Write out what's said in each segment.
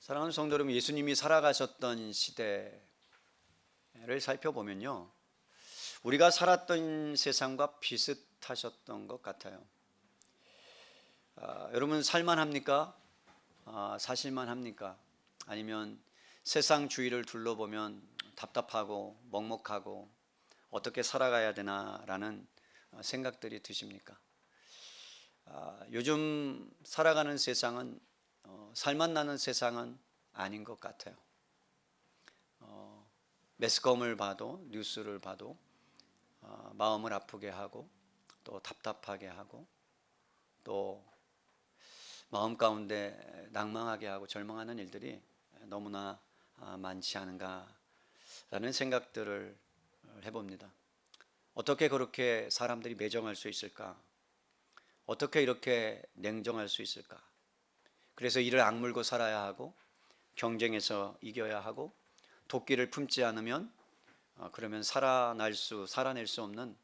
사랑하는 성도 여러분, 예수님이 살아가셨던 시대를 살펴보면요, 우리가 살았던 세상과 비슷하셨던 것 같아요. 여러분 살만합니까? 사실만 합니까? 아니면 세상 주위를 둘러보면 답답하고 먹먹하고 어떻게 살아가야 되나라는 생각들이 드십니까? 요즘 살아가는 세상은 살맛 나는 세상은 아닌 것 같아요. 매스컴을 봐도 뉴스를 봐도 마음을 아프게 하고 또 답답하게 하고 또 마음 가운데 낭망하게 하고 절망하는 일들이 너무나 많지 않은가라는 생각들을 해봅니다. 어떻게 그렇게 사람들이 매정할 수 있을까? 어떻게 이렇게 냉정할 수 있을까? 그래서 이를 악물고 살아야 하고 경쟁에서 이겨야 하고 도끼를 품지 않으면 그러면 살아낼 수 없는,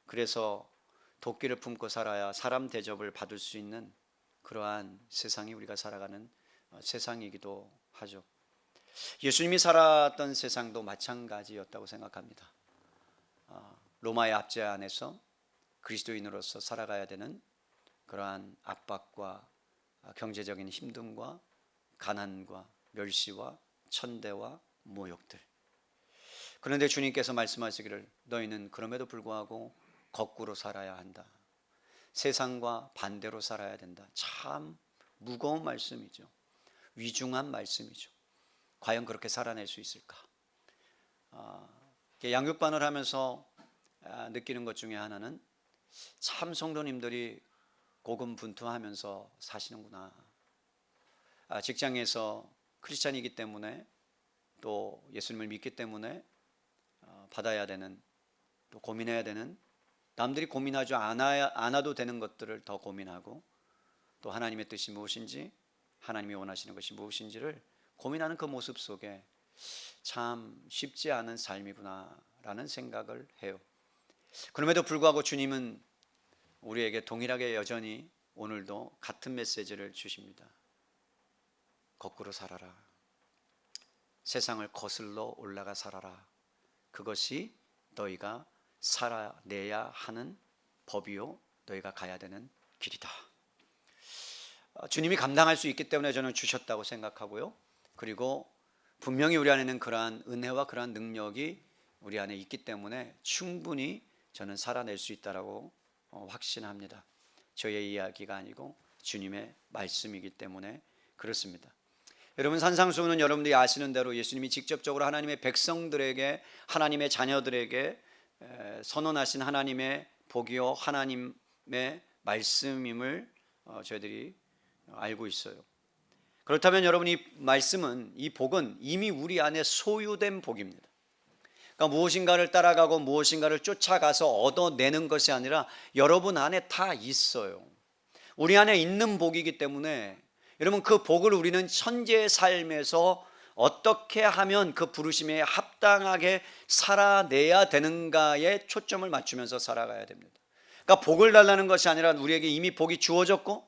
그래서 도끼를 품고 살아야 사람 대접을 받을 수 있는 그러한 세상이 우리가 살아가는 세상이기도 하죠. 예수님이 살았던 세상도 마찬가지였다고 생각합니다. 로마의 압제 안에서 그리스도인으로서 살아가야 되는 그러한 압박과 경제적인 힘듦과 가난과 멸시와 천대와 모욕들. 그런데 주님께서 말씀하시기를 너희는 그럼에도 불구하고 거꾸로 살아야 한다. 세상과 반대로 살아야 된다. 참 무거운 말씀이죠. 위중한 말씀이죠. 과연 그렇게 살아낼 수 있을까? 양육반을 하면서 느끼는 것 중에 하나는 참 성도님들이 고군분투하면서 사시는구나. 직장에서 크리스찬이기 때문에 또 예수님을 믿기 때문에 받아야 되는, 또 고민해야 되는, 남들이 고민하지 않아도 되는 것들을 더 고민하고 또 하나님의 뜻이 무엇인지, 하나님이 원하시는 것이 무엇인지를 고민하는 그 모습 속에 참 쉽지 않은 삶이구나 라는 생각을 해요. 그럼에도 불구하고 주님은 우리에게 동일하게 여전히 오늘도 같은 메시지를 주십니다. 거꾸로 살아라. 세상을 거슬러 올라가 살아라. 그것이 너희가 살아내야 하는 법이요, 너희가 가야 되는 길이다. 주님이 감당할 수 있기 때문에 저는 주셨다고 생각하고요. 그리고 분명히 우리 안에는 그러한 은혜와 그러한 능력이 우리 안에 있기 때문에 충분히 저는 살아낼 수 있다라고 확신합니다. 저의 이야기가 아니고 주님의 말씀이기 때문에 그렇습니다. 여러분, 산상수훈은 여러분들이 아시는 대로 예수님이 직접적으로 하나님의 백성들에게, 하나님의 자녀들에게 선언하신 하나님의 복이요 하나님의 말씀임을 저희들이 알고 있어요. 그렇다면 여러분, 이 말씀은, 이 복은 이미 우리 안에 소유된 복입니다. 그러니까 무엇인가를 따라가고 무엇인가를 쫓아가서 얻어내는 것이 아니라 여러분 안에 다 있어요. 우리 안에 있는 복이기 때문에 여러분, 그 복을 우리는 현재의 삶에서 어떻게 하면 그 부르심에 합당하게 살아내야 되는가에 초점을 맞추면서 살아가야 됩니다. 그러니까 복을 달라는 것이 아니라 우리에게 이미 복이 주어졌고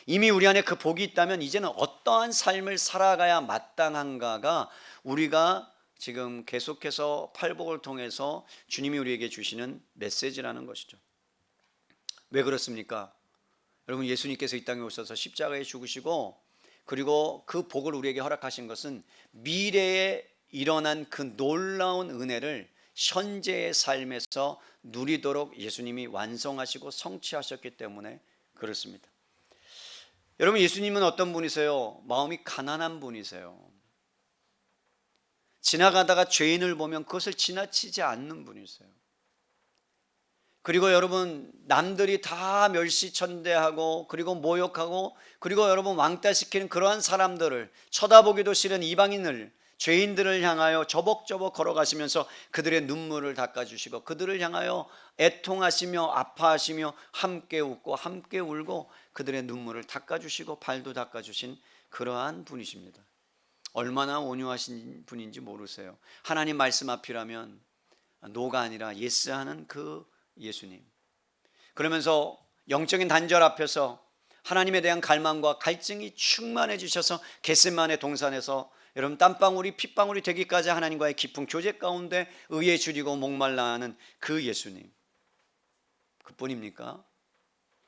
이미 우리 안에 그 복이 있다면 이제는 어떠한 삶을 살아가야 마땅한가가 우리가 지금 계속해서 팔복을 통해서 주님이 우리에게 주시는 메시지라는 것이죠. 왜 그렇습니까? 여러분, 예수님께서 이 땅에 오셔서 십자가에 죽으시고 그리고 그 복을 우리에게 허락하신 것은 미래에 일어난 그 놀라운 은혜를 현재의 삶에서 누리도록 예수님이 완성하시고 성취하셨기 때문에 그렇습니다. 여러분, 예수님은 어떤 분이세요? 마음이 가난한 분이세요. 지나가다가 죄인을 보면 그것을 지나치지 않는 분이세요. 그리고 여러분, 남들이 다 멸시천대하고 그리고 모욕하고 그리고 여러분 왕따시키는 그러한 사람들을, 쳐다보기도 싫은 이방인을, 죄인들을 향하여 저벅저벅 걸어가시면서 그들의 눈물을 닦아주시고 그들을 향하여 애통하시며 아파하시며 함께 웃고 함께 울고 그들의 눈물을 닦아주시고 발도 닦아주신 그러한 분이십니다. 얼마나 온유하신 분인지 모르세요. 하나님 말씀 앞이라면 노가 아니라 예스하는 그 예수님. 그러면서 영적인 단절 앞에서 하나님에 대한 갈망과 갈증이 충만해지셔서 겟세마네 동산에서 여러분 땀방울이 핏방울이 되기까지 하나님과의 깊은 교제 가운데 의에 줄이고 목말라 하는 그 예수님, 그뿐입니까?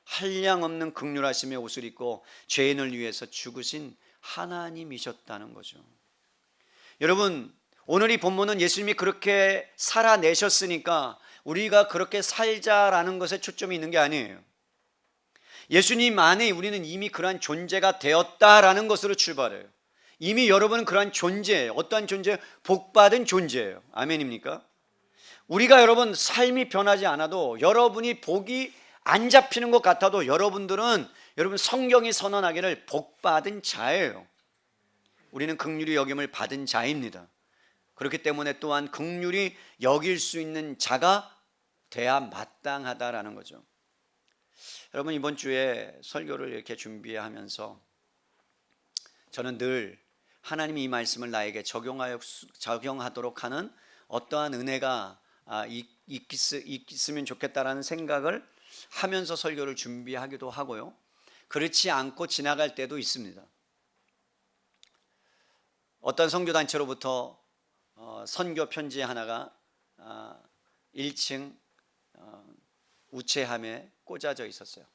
한량없는 긍휼하심의 옷을 입고 죄인을 위해서 죽으신 하나님이셨다는 거죠. 여러분, 오늘 이 본문은 예수님이 그렇게 살아내셨으니까 우리가 그렇게 살자라는 것에 초점이 있는 게 아니에요. 예수님 안에 우리는 이미 그러한 존재가 되었다라는 것으로 출발해요. 이미 여러분은 그러한 존재예요. 어떠한 존재예요? 복받은 존재예요. 아멘입니까? 우리가 여러분 삶이 변하지 않아도, 여러분이 복이 안 잡히는 것 같아도 여러분들은 여러분 성경이 선언하기를 복받은 자예요. 우리는 긍휼히 여김을 받은 자입니다. 그렇기 때문에 또한 긍휼히 여길 수 있는 자가 돼야 마땅하다라는 거죠. 여러분, 이번 주에 설교를 이렇게 준비하면서 저는 늘 하나님이 이 말씀을 나에게 적용하도록 하는 어떠한 은혜가 있으면 좋겠다라는 생각을 하면서 설교를 준비하기도 하고요. 그렇지 않고 지나갈 때도 있습니다. 어떤 선교단체로부터 선교 편지 하나가 1층 우체함에 꽂아져 있었어요.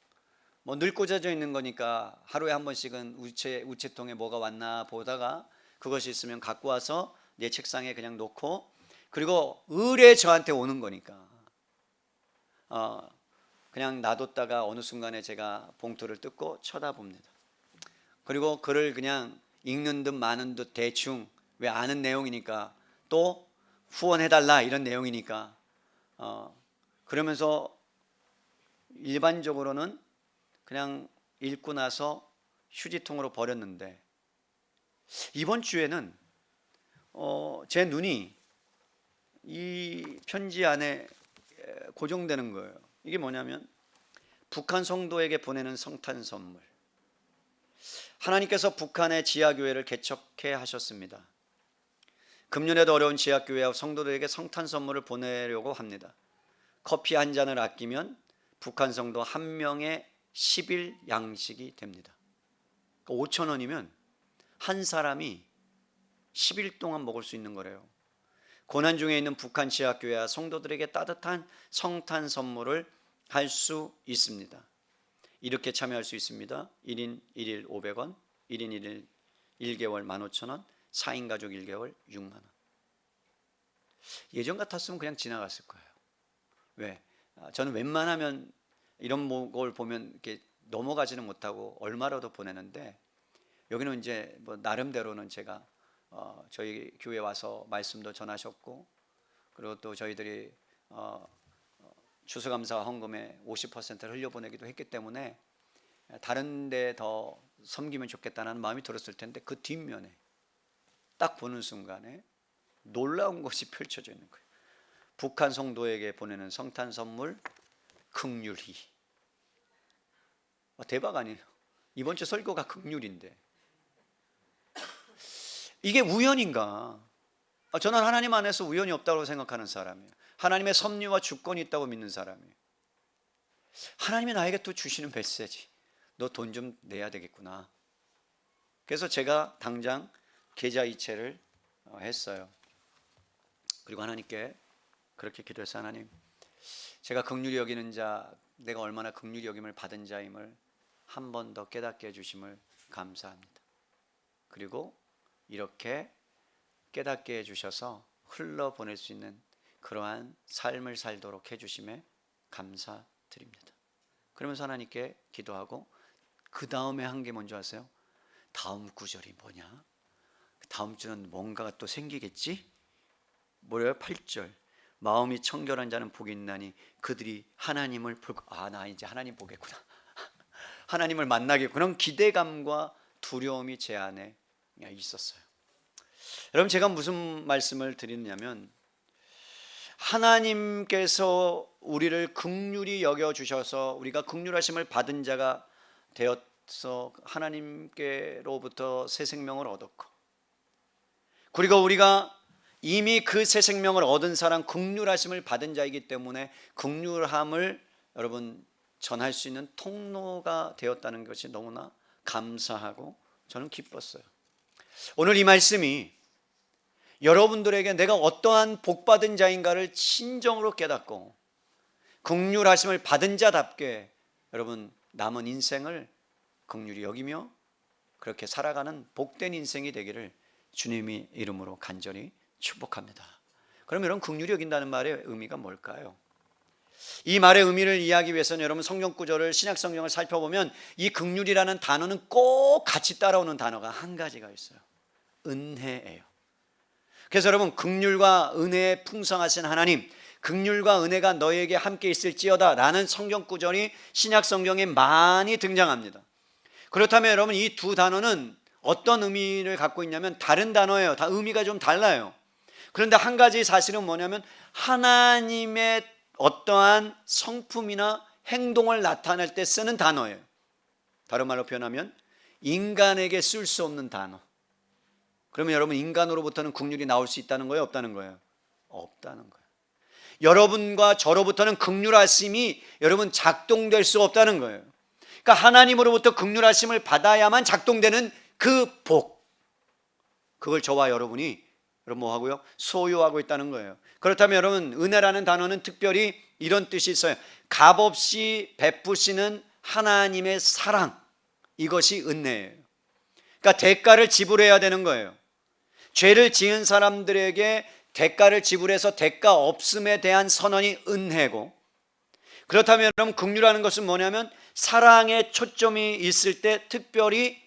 뭐 늘 꽂아져 있는 거니까 하루에 한 번씩은 우체통에 뭐가 왔나 보다가 그것이 있으면 갖고 와서 내 책상에 그냥 놓고, 그리고 의뢰 저한테 오는 거니까 그냥 놔뒀다가 어느 순간에 제가 봉투를 뜯고 쳐다봅니다. 그리고 글을 그냥 읽는 듯 마는 듯 대충, 왜 아는 내용이니까, 또 후원해달라 이런 내용이니까 그러면서 일반적으로는 그냥 읽고 나서 휴지통으로 버렸는데, 이번 주에는 제 눈이 이 편지 안에 고정되는 거예요. 이게 뭐냐면 북한 성도에게 보내는 성탄 선물. 하나님께서 북한의 지하교회를 개척해 하셨습니다. 금년에도 어려운 지하교회와 성도들에게 성탄 선물을 보내려고 합니다. 커피 한 잔을 아끼면 북한 성도 한 명의 10일 양식이 됩니다. 5,000원이면 한 사람이 10일 동안 먹을 수 있는 거래요. 고난 중에 있는 북한 지하교회와 성도들에게 따뜻한 성탄 선물을 할 수 있습니다. 이렇게 참여할 수 있습니다. 1인 1일 500원, 1인 1일 1개월 15,000원, 4인 가족 1개월 6만 원. 예전 같았으면 그냥 지나갔을 거예요. 왜? 저는 웬만하면 이런 걸 보면 이렇게 넘어가지는 못하고 얼마라도 보내는데, 여기는 이제 뭐 나름대로는 제가 저희 교회 와서 말씀도 전하셨고, 그리고 또 저희들이 추수감사 헌금의 50%를 흘려보내기도 했기 때문에 다른 데 더 섬기면 좋겠다는 마음이 들었을 텐데, 그 뒷면에 딱 보는 순간에 놀라운 것이 펼쳐져 있는 거예요. 북한 성도에게 보내는 성탄 선물, 긍휼히. 대박 아니에요? 이번 주 설교가 긍휼인데 이게 우연인가? 저는 하나님 안에서 우연이 없다고 생각하는 사람이에요. 하나님의 섭리와 주권이 있다고 믿는 사람이에요. 하나님이 나에게 또 주시는 메시지, 너 돈 좀 내야 되겠구나. 그래서 제가 당장 계좌 이체를 했어요. 그리고 하나님께 그렇게 기도해서, 하나님, 제가 긍휼히 여기는 자, 내가 얼마나 긍휼히 여김을 받은 자임을 한 번 더 깨닫게 해주심을 감사합니다. 그리고 이렇게 깨닫게 해주셔서 흘러보낼 수 있는 그러한 삶을 살도록 해주심에 감사드립니다. 그러면서 하나님께 기도하고, 그 다음에 한 게 뭔지 아세요? 다음 구절이 뭐냐? 다음 주는 뭔가가 또 생기겠지? 뭐래요? 8절. 마음이 청결한 자는 복이 있나니 그들이 하나님을 볼. 나 이제 하나님 보겠구나. 하나님을 만나겠구나. 기대감과 두려움이 제 안에 있었어요. 여러분, 제가 무슨 말씀을 드리느냐면, 하나님께서 우리를 긍휼히 여겨주셔서 우리가 긍휼하심을 받은 자가 되어서 하나님께로부터 새 생명을 얻었고, 그리고 우리가 이미 그 새 생명을 얻은 사람, 긍휼하심을 받은 자이기 때문에 긍휼함을 여러분 전할 수 있는 통로가 되었다는 것이 너무나 감사하고 저는 기뻤어요. 오늘 이 말씀이 여러분들에게 내가 어떠한 복받은 자인가를 진정으로 깨닫고 긍휼하심을 받은 자답게 여러분 남은 인생을 긍휼히 여기며 그렇게 살아가는 복된 인생이 되기를 주님의 이름으로 간절히 축복합니다. 그럼 여러분 긍휼히 여긴다는 말의 의미가 뭘까요? 이 말의 의미를 이해하기 위해서는 여러분 성경 구절을 신약 성경을 살펴보면 이 긍휼이라는 단어는 꼭 같이 따라오는 단어가 한 가지가 있어요. 은혜예요. 그래서 여러분 긍휼과 은혜에 풍성하신 하나님, 긍휼과 은혜가 너에게 함께 있을지어다 라는 성경 구절이 신약 성경에 많이 등장합니다. 그렇다면 여러분 이 두 단어는 어떤 의미를 갖고 있냐면 다른 단어예요. 다 의미가 좀 달라요. 그런데 한 가지 사실은 뭐냐면 하나님의 어떠한 성품이나 행동을 나타낼 때 쓰는 단어예요. 다른 말로 표현하면 인간에게 쓸 수 없는 단어. 그러면 여러분 인간으로부터는 긍휼이 나올 수 있다는 거예요? 없다는 거예요? 없다는 거예요. 여러분과 저로부터는 긍휼하심이 여러분 작동될 수 없다는 거예요. 그러니까 하나님으로부터 긍휼하심을 받아야만 작동되는 그 복, 그걸 저와 여러분이 여러분 뭐 하고요? 소유하고 있다는 거예요. 그렇다면 여러분 은혜라는 단어는 특별히 이런 뜻이 있어요. 값없이 베푸시는 하나님의 사랑, 이것이 은혜예요. 그러니까 대가를 지불해야 되는 거예요. 죄를 지은 사람들에게 대가를 지불해서 대가 없음에 대한 선언이 은혜고, 그렇다면 여러분 긍휼하는 것은 뭐냐면 사랑에 초점이 있을 때 특별히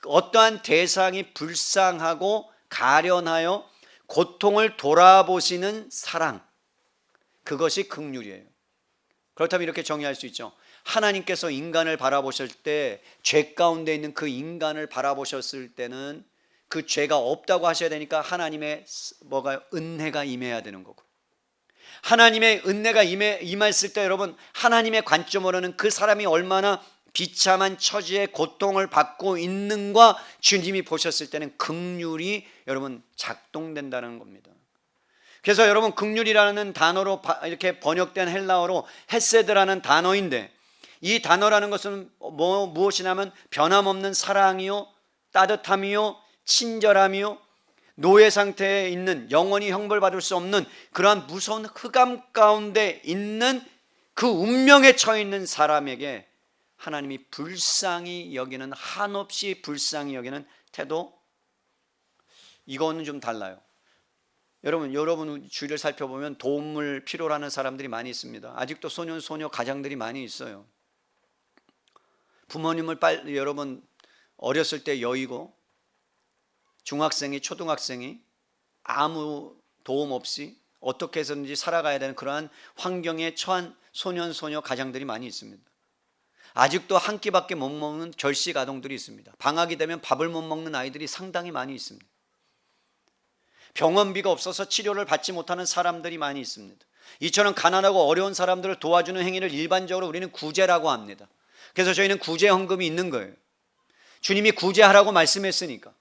어떠한 대상이 불쌍하고 가련하여 고통을 돌아보시는 사랑, 그것이 긍휼이에요. 그렇다면 이렇게 정의할 수 있죠. 하나님께서 인간을 바라보실 때 죄 가운데 있는 그 인간을 바라보셨을 때는 그 죄가 없다고 하셔야 되니까 하나님의 뭐가 은혜가 임해야 되는 거고, 하나님의 은혜가 임했을 때 여러분 하나님의 관점으로는 그 사람이 얼마나 비참한 처지에 고통을 받고 있는가 주님이 보셨을 때는 긍휼이 여러분 작동된다는 겁니다. 그래서 여러분 긍휼이라는 단어로 이렇게 번역된 헬라어로 헤세드라는 단어인데, 이 단어라는 것은 무엇이냐면 변함없는 사랑이요, 따뜻함이요, 친절함이요, 노예 상태에 있는 영원히 형벌받을 수 없는 그러한 무서운 흑암 가운데 있는 그 운명에 처해 있는 사람에게 하나님이 불쌍히 여기는, 한없이 불쌍히 여기는 태도, 이거는 좀 달라요. 여러분 주위를 살펴보면 도움을 필요로 하는 사람들이 많이 있습니다. 아직도 소년 가장들이 많이 있어요. 부모님을 여러분 어렸을 때 여의고 중학생이 초등학생이 아무 도움 없이 어떻게 해서든지 살아가야 되는 그러한 환경에 처한 소년 가장들이 많이 있습니다. 아직도 한 끼밖에 못 먹는 결식 아동들이 있습니다. 방학이 되면 밥을 못 먹는 아이들이 상당히 많이 있습니다. 병원비가 없어서 치료를 받지 못하는 사람들이 많이 있습니다. 이처럼 가난하고 어려운 사람들을 도와주는 행위를 일반적으로 우리는 구제라고 합니다. 그래서 저희는 구제 헌금이 있는 거예요. 주님이 구제하라고 말씀했으니까.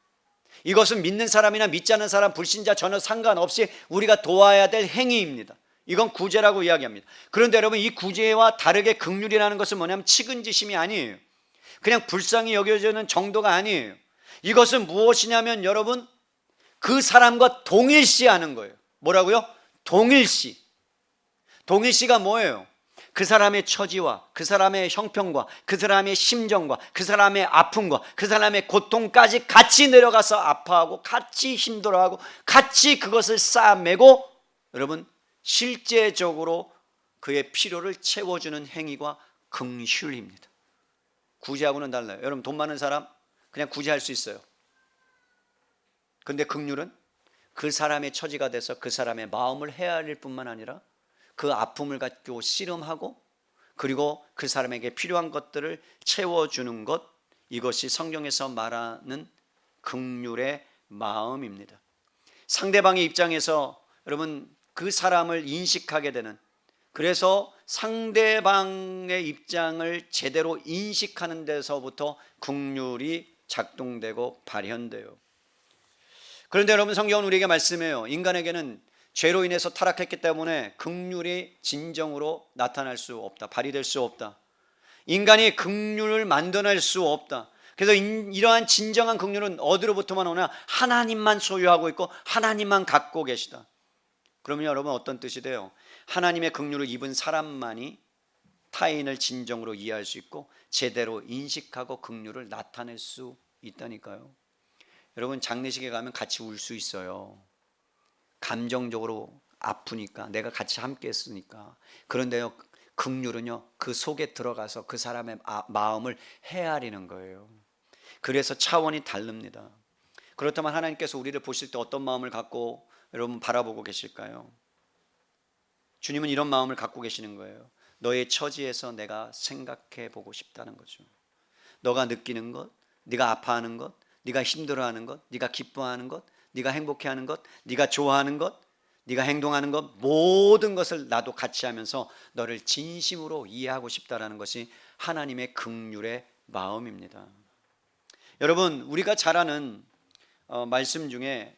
이것은 믿는 사람이나 믿지 않는 사람, 불신자 전혀 상관없이 우리가 도와야 될 행위입니다. 이건 구제라고 이야기합니다. 그런데 여러분 이 구제와 다르게 긍휼이라는 것은 뭐냐면 측은지심이 아니에요. 그냥 불쌍히 여겨지는 정도가 아니에요. 이것은 무엇이냐면 여러분 그 사람과 동일시하는 거예요. 뭐라고요? 동일시. 동일시가 뭐예요? 그 사람의 처지와 그 사람의 형편과 그 사람의 심정과 그 사람의 아픔과 그 사람의 고통까지 같이 내려가서 아파하고 같이 힘들어하고 같이 그것을 싸매고 여러분 실제적으로 그의 필요를 채워주는 행위가 긍휼입니다. 구제하고는 달라요. 여러분 돈 많은 사람 그냥 구제할 수 있어요. 근데 긍휼은 그 사람의 처지가 돼서 그 사람의 마음을 헤아릴 뿐만 아니라 그 아픔을 갖고 씨름하고 그리고 그 사람에게 필요한 것들을 채워주는 것, 이것이 성경에서 말하는 긍휼의 마음입니다. 상대방의 입장에서 여러분 그 사람을 인식하게 되는, 그래서 상대방의 입장을 제대로 인식하는 데서부터 긍휼이 작동되고 발현돼요. 그런데 여러분 성경은 우리에게 말씀해요. 인간에게는 죄로 인해서 타락했기 때문에 긍휼이 진정으로 나타날 수 없다, 발휘될 수 없다. 인간이 긍휼을 만들어낼 수 없다. 그래서 이러한 진정한 긍휼은 어디로부터만 오냐? 하나님만 소유하고 있고 하나님만 갖고 계시다. 그러면 여러분 어떤 뜻이 돼요? 하나님의 긍휼을 입은 사람만이 타인을 진정으로 이해할 수 있고 제대로 인식하고 긍휼을 나타낼 수 있다니까요. 여러분 장례식에 가면 같이 울 수 있어요. 감정적으로 아프니까, 내가 같이 함께 했으니까. 그런데요, 긍휼은요 그 속에 들어가서 그 사람의 마음을 헤아리는 거예요. 그래서 차원이 다릅니다. 그렇다면 하나님께서 우리를 보실 때 어떤 마음을 갖고 여러분 바라보고 계실까요? 주님은 이런 마음을 갖고 계시는 거예요. 너의 처지에서 내가 생각해 보고 싶다는 거죠. 너가 느끼는 것, 네가 아파하는 것, 네가 힘들어하는 것, 네가 기뻐하는 것, 네가 행복해하는 것, 네가 좋아하는 것, 네가 행동하는 것, 모든 것을 나도 같이 하면서 너를 진심으로 이해하고 싶다라는 것이 하나님의 긍휼의 마음입니다. 여러분, 우리가 잘 아는 말씀 중에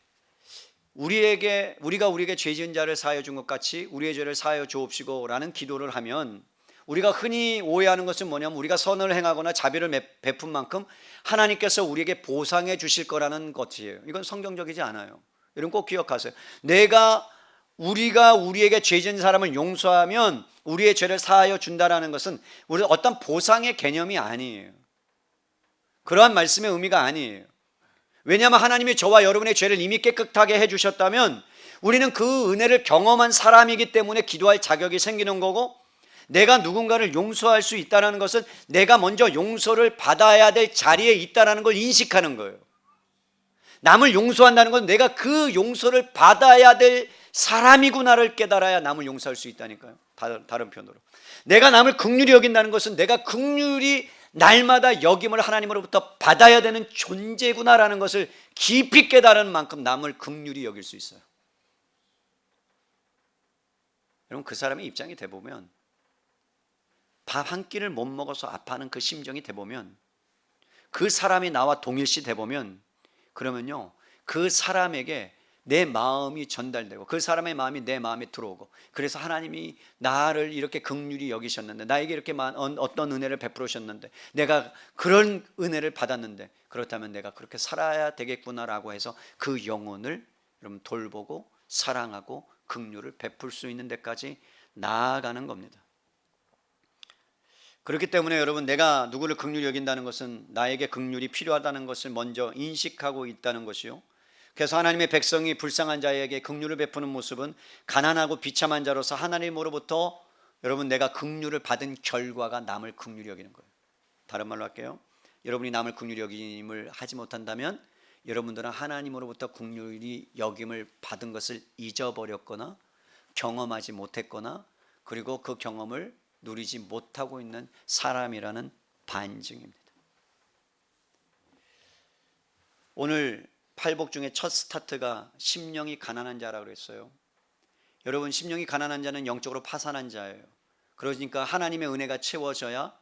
우리가 우리에게 죄 지은 자를 사하여 준 것 같이 우리의 죄를 사하여 주옵시고 라는 기도를 하면, 우리가 흔히 오해하는 것은 뭐냐면 우리가 선을 행하거나 자비를 베푼 만큼 하나님께서 우리에게 보상해 주실 거라는 것이에요. 이건 성경적이지 않아요. 여러분 꼭 기억하세요. 우리가 우리에게 죄 지은 사람을 용서하면 우리의 죄를 사하여 준다라는 것은 우리 어떤 보상의 개념이 아니에요. 그러한 말씀의 의미가 아니에요. 왜냐하면 하나님이 저와 여러분의 죄를 이미 깨끗하게 해주셨다면 우리는 그 은혜를 경험한 사람이기 때문에 기도할 자격이 생기는 거고, 내가 누군가를 용서할 수 있다는 것은 내가 먼저 용서를 받아야 될 자리에 있다는 걸 인식하는 거예요. 남을 용서한다는 건 내가 그 용서를 받아야 될 사람이구나를 깨달아야 남을 용서할 수 있다니까요. 다른 편으로, 내가 남을 긍휼히 여긴다는 것은 내가 긍휼히 날마다 여김을 하나님으로부터 받아야 되는 존재구나라는 것을 깊이 깨달은 만큼 남을 긍휼히 여길 수 있어요. 여러분, 그 사람의 입장이 돼보면, 밥 한 끼를 못 먹어서 아파하는 그 심정이 돼보면, 그 사람이 나와 동일시 돼보면, 그러면요 그 사람에게 내 마음이 전달되고 그 사람의 마음이 내 마음에 들어오고, 그래서 하나님이 나를 이렇게 긍휼히 여기셨는데, 나에게 이렇게 어떤 은혜를 베풀으셨는데, 내가 그런 은혜를 받았는데 그렇다면 내가 그렇게 살아야 되겠구나라고 해서 그 영혼을 여러분 돌보고 사랑하고 긍휼을 베풀 수 있는 데까지 나아가는 겁니다. 그렇기 때문에 여러분, 내가 누구를 긍휼히 여긴다는 것은 나에게 긍휼이 필요하다는 것을 먼저 인식하고 있다는 것이요, 그래서 하나님의 백성이 불쌍한 자에게 긍휼을 베푸는 모습은 가난하고 비참한 자로서 하나님으로부터 여러분 내가 긍휼을 받은 결과가 남을 긍휼히 여기는 거예요. 다른 말로 할게요. 여러분이 남을 긍휼히 여김을 하지 못한다면 여러분들은 하나님으로부터 긍휼히 여김을 받은 것을 잊어버렸거나 경험하지 못했거나, 그리고 그 경험을 누리지 못하고 있는 사람이라는 반증입니다. 오늘 팔복 중에 첫 스타트가 심령이 가난한 자라고 그랬어요. 여러분, 심령이 가난한 자는 영적으로 파산한 자예요. 그러니까 하나님의 은혜가 채워져야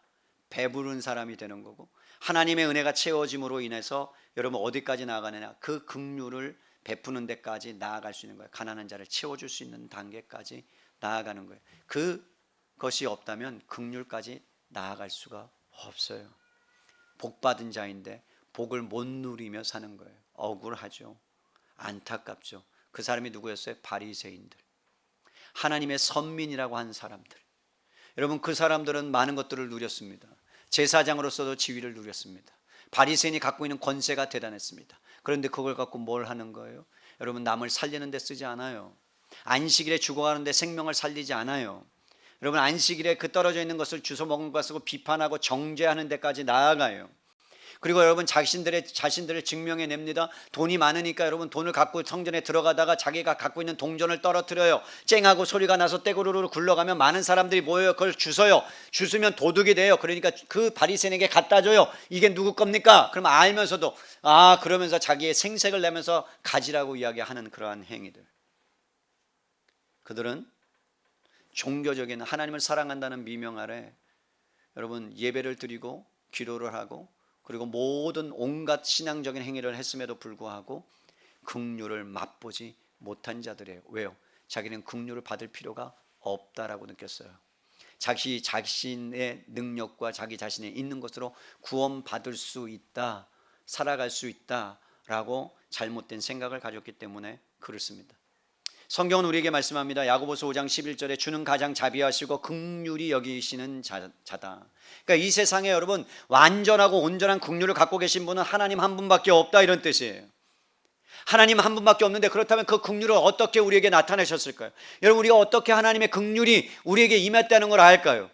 배부른 사람이 되는 거고, 하나님의 은혜가 채워짐으로 인해서 여러분 어디까지 나아가느냐, 그 긍휼을 베푸는 데까지 나아갈 수 있는 거예요. 가난한 자를 채워줄 수 있는 단계까지 나아가는 거예요. 그것이 없다면 긍휼까지 나아갈 수가 없어요. 복받은 자인데 복을 못 누리며 사는 거예요. 억울하죠. 안타깝죠. 그 사람이 누구였어요? 바리새인들, 하나님의 선민이라고 하는 사람들. 여러분, 그 사람들은 많은 것들을 누렸습니다. 제사장으로서도 지위를 누렸습니다. 바리새인이 갖고 있는 권세가 대단했습니다. 그런데 그걸 갖고 뭘 하는 거예요? 여러분, 남을 살리는 데 쓰지 않아요. 안식일에 죽어가는데 생명을 살리지 않아요. 여러분, 안식일에 그 떨어져 있는 것을 주워 먹은 것 쓰고 비판하고 정죄하는 데까지 나아가요. 그리고 여러분 자신들을 증명해 냅니다. 돈이 많으니까 여러분 돈을 갖고 성전에 들어가다가 자기가 갖고 있는 동전을 떨어뜨려요. 쨍하고 소리가 나서 떼구르르 굴러가면 많은 사람들이 모여요. 그걸 주워요. 주스면 도둑이 돼요. 그러니까 그 바리새인에게 갖다 줘요. 이게 누구 겁니까? 그럼 알면서도 그러면서 자기의 생색을 내면서 가지라고 이야기하는 그러한 행위들. 그들은 종교적인 하나님을 사랑한다는 미명 아래 여러분 예배를 드리고 기도를 하고 그리고 모든 온갖 신앙적인 행위를 했음에도 불구하고 긍휼을 맛보지 못한 자들이에요. 왜요? 자기는 긍휼을 받을 필요가 없다라고 느꼈어요. 자기 자신의 능력과 자기 자신에 있는 것으로 구원받을 수 있다, 살아갈 수 있다라고 잘못된 생각을 가졌기 때문에 그렇습니다. 성경은 우리에게 말씀합니다. 야고보서 5장 11절에 주는 가장 자비하시고 긍휼히 여기시는 자다. 그러니까 이 세상에 여러분 완전하고 온전한 긍휼을 갖고 계신 분은 하나님 한 분밖에 없다, 이런 뜻이에요. 하나님 한 분밖에 없는데, 그렇다면 그 긍휼을 어떻게 우리에게 나타내셨을까요? 여러분, 우리가 어떻게 하나님의 긍휼이 우리에게 임했다는 걸 알까요?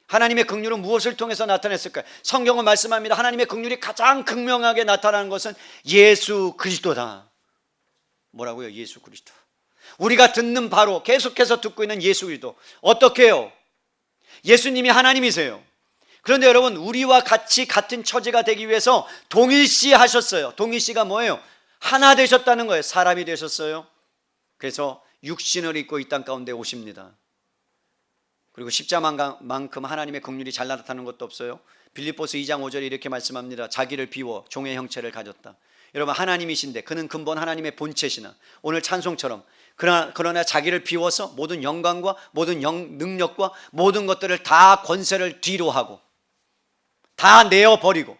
하나님의 긍휼은 무엇을 통해서 나타냈을까요? 성경은 말씀합니다. 하나님의 긍휼이 가장 극명하게 나타나는 것은 예수 그리스도다. 뭐라고요? 예수 그리스도. 우리가 듣는 바로 계속해서 듣고 있는 예수 그리스도. 어떻게 해요? 예수님이 하나님이세요. 그런데 여러분, 우리와 같이 같은 처지가 되기 위해서 동일시 하셨어요. 동일시가 뭐예요? 하나 되셨다는 거예요. 사람이 되셨어요. 그래서 육신을 입고 이 땅 가운데 오십니다. 그리고 십자만큼 하나님의 긍휼이 잘 나타나는 것도 없어요. 빌립보서 2장 5절에 이렇게 말씀합니다. 자기를 비워 종의 형체를 가졌다. 여러분, 하나님이신데 그는 근본 하나님의 본체시나 오늘 찬송처럼 그러나 자기를 비워서 모든 영광과 모든 능력과 모든 것들을 다 권세를 뒤로 하고 다 내어버리고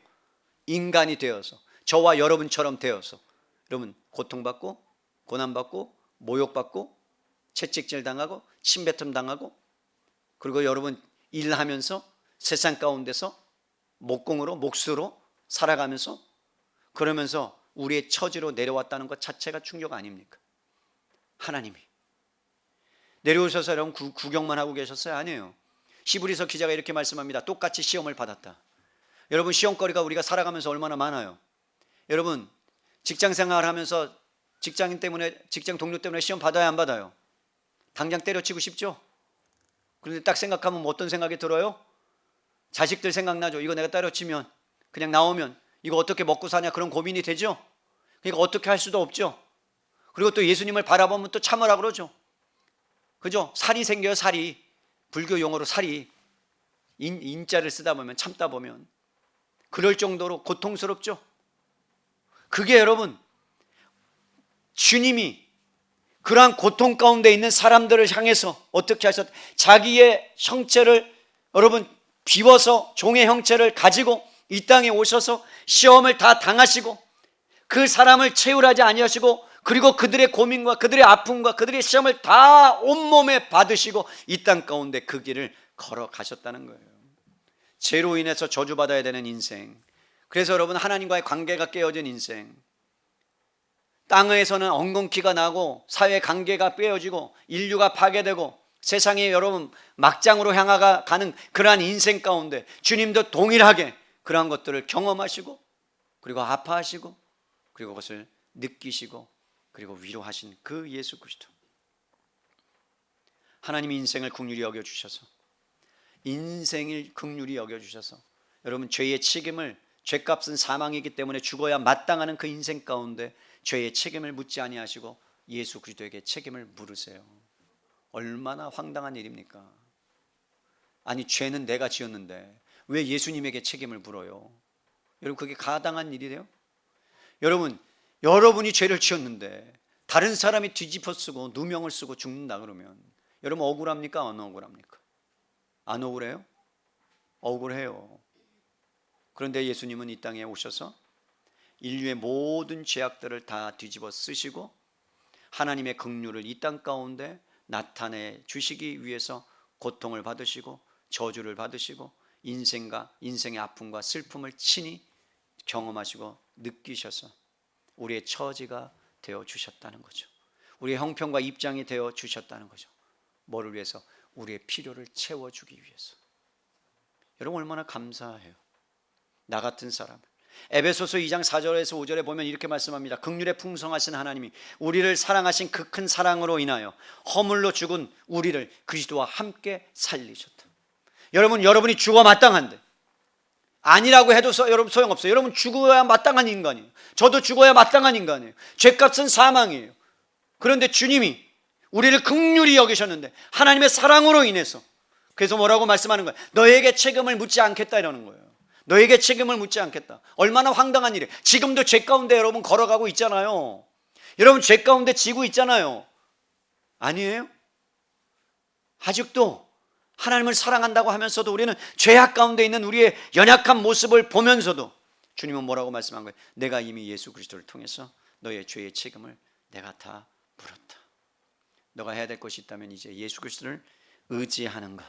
인간이 되어서 저와 여러분처럼 되어서 여러분 고통받고 고난받고 모욕받고 채찍질 당하고 침뱉음 당하고, 그리고 여러분 일하면서 세상 가운데서 목공으로 몫으로 살아가면서 그러면서 우리의 처지로 내려왔다는 것 자체가 충격 아닙니까? 하나님이 내려오셔서 여러분 구경만 하고 계셨어요? 아니에요. 히브리서 기자가 이렇게 말씀합니다. 똑같이 시험을 받았다. 여러분, 시험거리가 우리가 살아가면서 얼마나 많아요. 여러분, 직장 생활하면서 직장 동료 때문에 시험 받아야 안 받아요? 당장 때려치고 싶죠? 그런데 딱 생각하면 어떤 생각이 들어요? 자식들 생각나죠. 이거 내가 때려치면 그냥 나오면 이거 어떻게 먹고 사냐, 그런 고민이 되죠. 그러니까 어떻게 할 수도 없죠. 그리고 또 예수님을 바라보면 또 참으라 그러죠. 그죠? 살이 생겨요. 살이. 불교 용어로 살이. 인자를 쓰다 보면, 참다 보면 그럴 정도로 고통스럽죠. 그게 여러분, 주님이 그러한 고통 가운데 있는 사람들을 향해서 어떻게 하셨? 자기의 형체를 여러분 비워서 종의 형체를 가지고 이 땅에 오셔서 시험을 다 당하시고 그 사람을 채울하지 아니하시고, 그리고 그들의 고민과 그들의 아픔과 그들의 시험을 다 온몸에 받으시고 이 땅 가운데 그 길을 걸어가셨다는 거예요. 죄로 인해서 저주받아야 되는 인생, 그래서 여러분 하나님과의 관계가 깨어진 인생, 땅에서는 엉겅퀴가 나고 사회 관계가 빼어지고 인류가 파괴되고 세상에 여러분 막장으로 향하가는 그러한 인생 가운데 주님도 동일하게 그러한 것들을 경험하시고 그리고 아파하시고 그리고 그것을 느끼시고 그리고 위로하신 그 예수 그리스도. 하나님이 인생을 긍휼히 여겨주셔서, 인생을 긍휼히 여겨주셔서 여러분 죄의 책임을, 죄값은 사망이기 때문에 죽어야 마땅하는 그 인생 가운데 죄의 책임을 묻지 아니하시고 예수 그리스도에게 책임을 물으세요. 얼마나 황당한 일입니까? 아니, 죄는 내가 지었는데 왜 예수님에게 책임을 물어요? 여러분, 그게 가당한 일이래요? 여러분, 여러분이 죄를 지었는데 다른 사람이 뒤집어 쓰고 누명을 쓰고 죽는다 그러면 여러분 억울합니까? 안 억울합니까? 안 억울해요? 억울해요. 그런데 예수님은 이 땅에 오셔서 인류의 모든 죄악들을 다 뒤집어 쓰시고 하나님의 긍휼을 이 땅 가운데 나타내 주시기 위해서 고통을 받으시고 저주를 받으시고 인생의 아픔과 슬픔을 친히 경험하시고 느끼셔서 우리의 처지가 되어 주셨다는 거죠. 우리의 형편과 입장이 되어 주셨다는 거죠. 뭐를 위해서? 우리의 필요를 채워주기 위해서. 여러분, 얼마나 감사해요. 나 같은 사람. 에베소서 2장 4절에서 5절에 보면 이렇게 말씀합니다. 긍휼에 풍성하신 하나님이 우리를 사랑하신 그 큰 사랑으로 인하여 허물로 죽은 우리를 그리스도와 함께 살리셨다. 여러분이 죽어 마땅한데, 아니라고 해도 여러분 소용없어요. 여러분 죽어야 마땅한 인간이에요. 저도 죽어야 마땅한 인간이에요. 죄값은 사망이에요. 그런데 주님이 우리를 긍휼히 여기셨는데 하나님의 사랑으로 인해서, 그래서 뭐라고 말씀하는 거예요? 너에게 책임을 묻지 않겠다 이러는 거예요. 너에게 책임을 묻지 않겠다. 얼마나 황당한 일이에요. 지금도 죄 가운데 여러분 걸어가고 있잖아요. 여러분 죄 가운데 지고 있잖아요. 아니에요? 아직도 하나님을 사랑한다고 하면서도 우리는 죄악 가운데 있는 우리의 연약한 모습을 보면서도 주님은 뭐라고 말씀한 거예요? 내가 이미 예수 그리스도를 통해서 너의 죄의 책임을 내가 다 물었다. 너가 해야 될 것이 있다면 이제 예수 그리스도를 의지하는 것,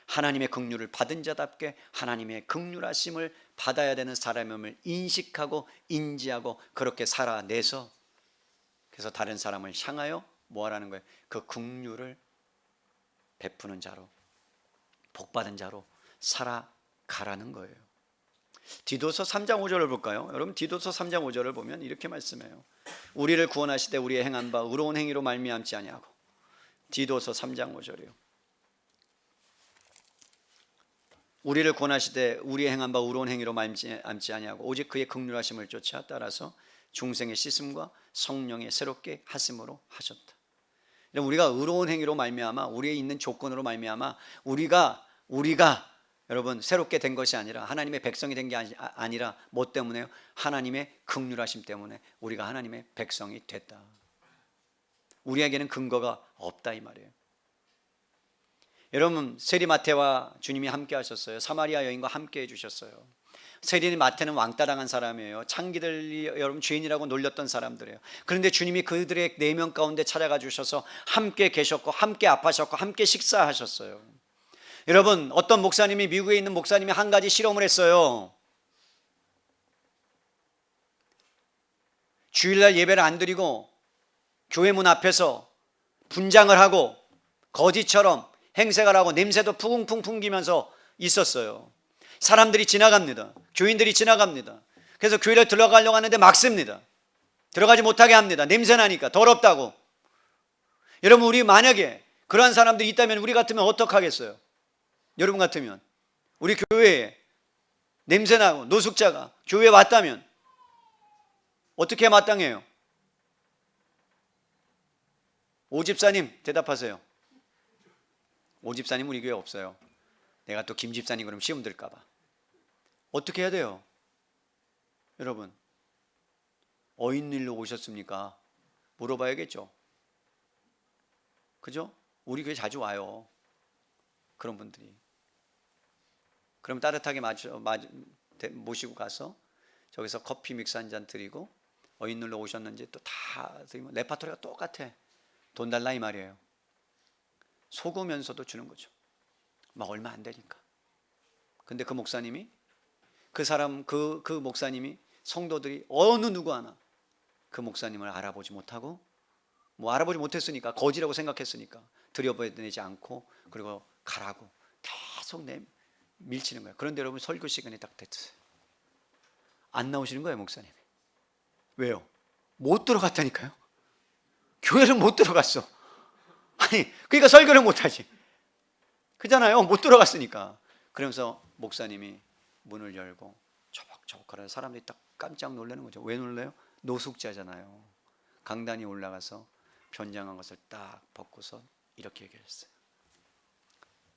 하나님의 긍휼을 받은 자답게 하나님의 긍휼하심을 받아야 되는 사람임을 인식하고 인지하고 그렇게 살아내서, 그래서 다른 사람을 향하여 뭐하라는 거예요? 그 긍휼을 베푸는 자로, 복받은 자로 살아가라는 거예요. 디도서 3장 5절을 볼까요? 여러분, 디도서 3장 5절을 보면 이렇게 말씀해요. 우리를 구원하시되 우리의 행한 바 의로운 행위로 말미암지 아니하고. 디도서 3장 5절이요. 우리를 구원하시되 우리의 행한 바 의로운 행위로 말미암지 아니하고 오직 그의 긍휼하심을 쫓아 따라서 중생의 씻음과 성령의 새롭게 하심으로 하셨다. 우리가 의로운 행위로 말미암아, 우리의 있는 조건으로 말미암아 우리가 여러분 새롭게 된 것이 아니라, 하나님의 백성이 된 게 아니라 뭐 때문에요? 하나님의 긍휼하심 때문에 우리가 하나님의 백성이 됐다. 우리에게는 근거가 없다 이 말이에요. 여러분, 세리 마태와 주님이 함께 하셨어요. 사마리아 여인과 함께 해주셨어요. 세리 마태는 왕따 당한 사람이에요. 창기들이 여러분 죄인이라고 놀렸던 사람들이에요. 그런데 주님이 그들의 내면 가운데 찾아가 주셔서 함께 계셨고 함께 아파하셨고 함께 식사하셨어요. 여러분, 어떤 목사님이, 미국에 있는 목사님이 한 가지 실험을 했어요. 주일날 예배를 안 드리고 교회 문 앞에서 분장을 하고 거지처럼 행색을 하고 냄새도 푸궁풍 풍기면서 있었어요. 사람들이 지나갑니다. 교인들이 지나갑니다. 그래서 교회를 들어가려고 하는데 막습니다. 들어가지 못하게 합니다. 냄새 나니까 더럽다고. 여러분, 우리 만약에 그러한 사람들이 있다면 우리 같으면 어떡하겠어요? 여러분 같으면 우리 교회에 냄새나고 노숙자가 교회에 왔다면 어떻게 마땅해요? 오집사님 대답하세요. 오집사님 우리 교회 없어요. 내가 또 김집사님 그러면 시험 들까 봐. 어떻게 해야 돼요? 여러분, 어인일로 오셨습니까? 물어봐야겠죠. 그죠? 우리 교회 자주 와요. 그런 분들이. 그럼 따뜻하게 모시고 가서 저기서 커피 믹스 한 잔 드리고, 어인일로 오셨는지 또 다 드리면 레파토리가 똑같아. 돈 달라 이 말이에요. 속으면서도 주는 거죠. 막 얼마 안 되니까. 근데 그 목사님이, 그 목사님이, 성도들이 어느 누구 하나 그 목사님을 알아보지 못하고, 뭐 알아보지 못했으니까, 거지라고 생각했으니까 들여보내지 않고, 그리고 가라고 계속 밀치는 거예요. 그런데 여러분, 설교 시간이 딱 됐어요. 안 나오시는 거예요, 목사님이. 왜요? 못 들어갔다니까요. 교회를 못 들어갔어. 아니, 그러니까 설교를 못하지. 그잖아요. 못 들어갔으니까. 그러면서 목사님이 문을 열고 저벅저벅 하는 사람들이 딱 깜짝 놀라는 거죠. 왜 놀래요? 노숙자잖아요. 강단이 올라가서 변장한 것을 딱 벗고서 이렇게 얘기했어요.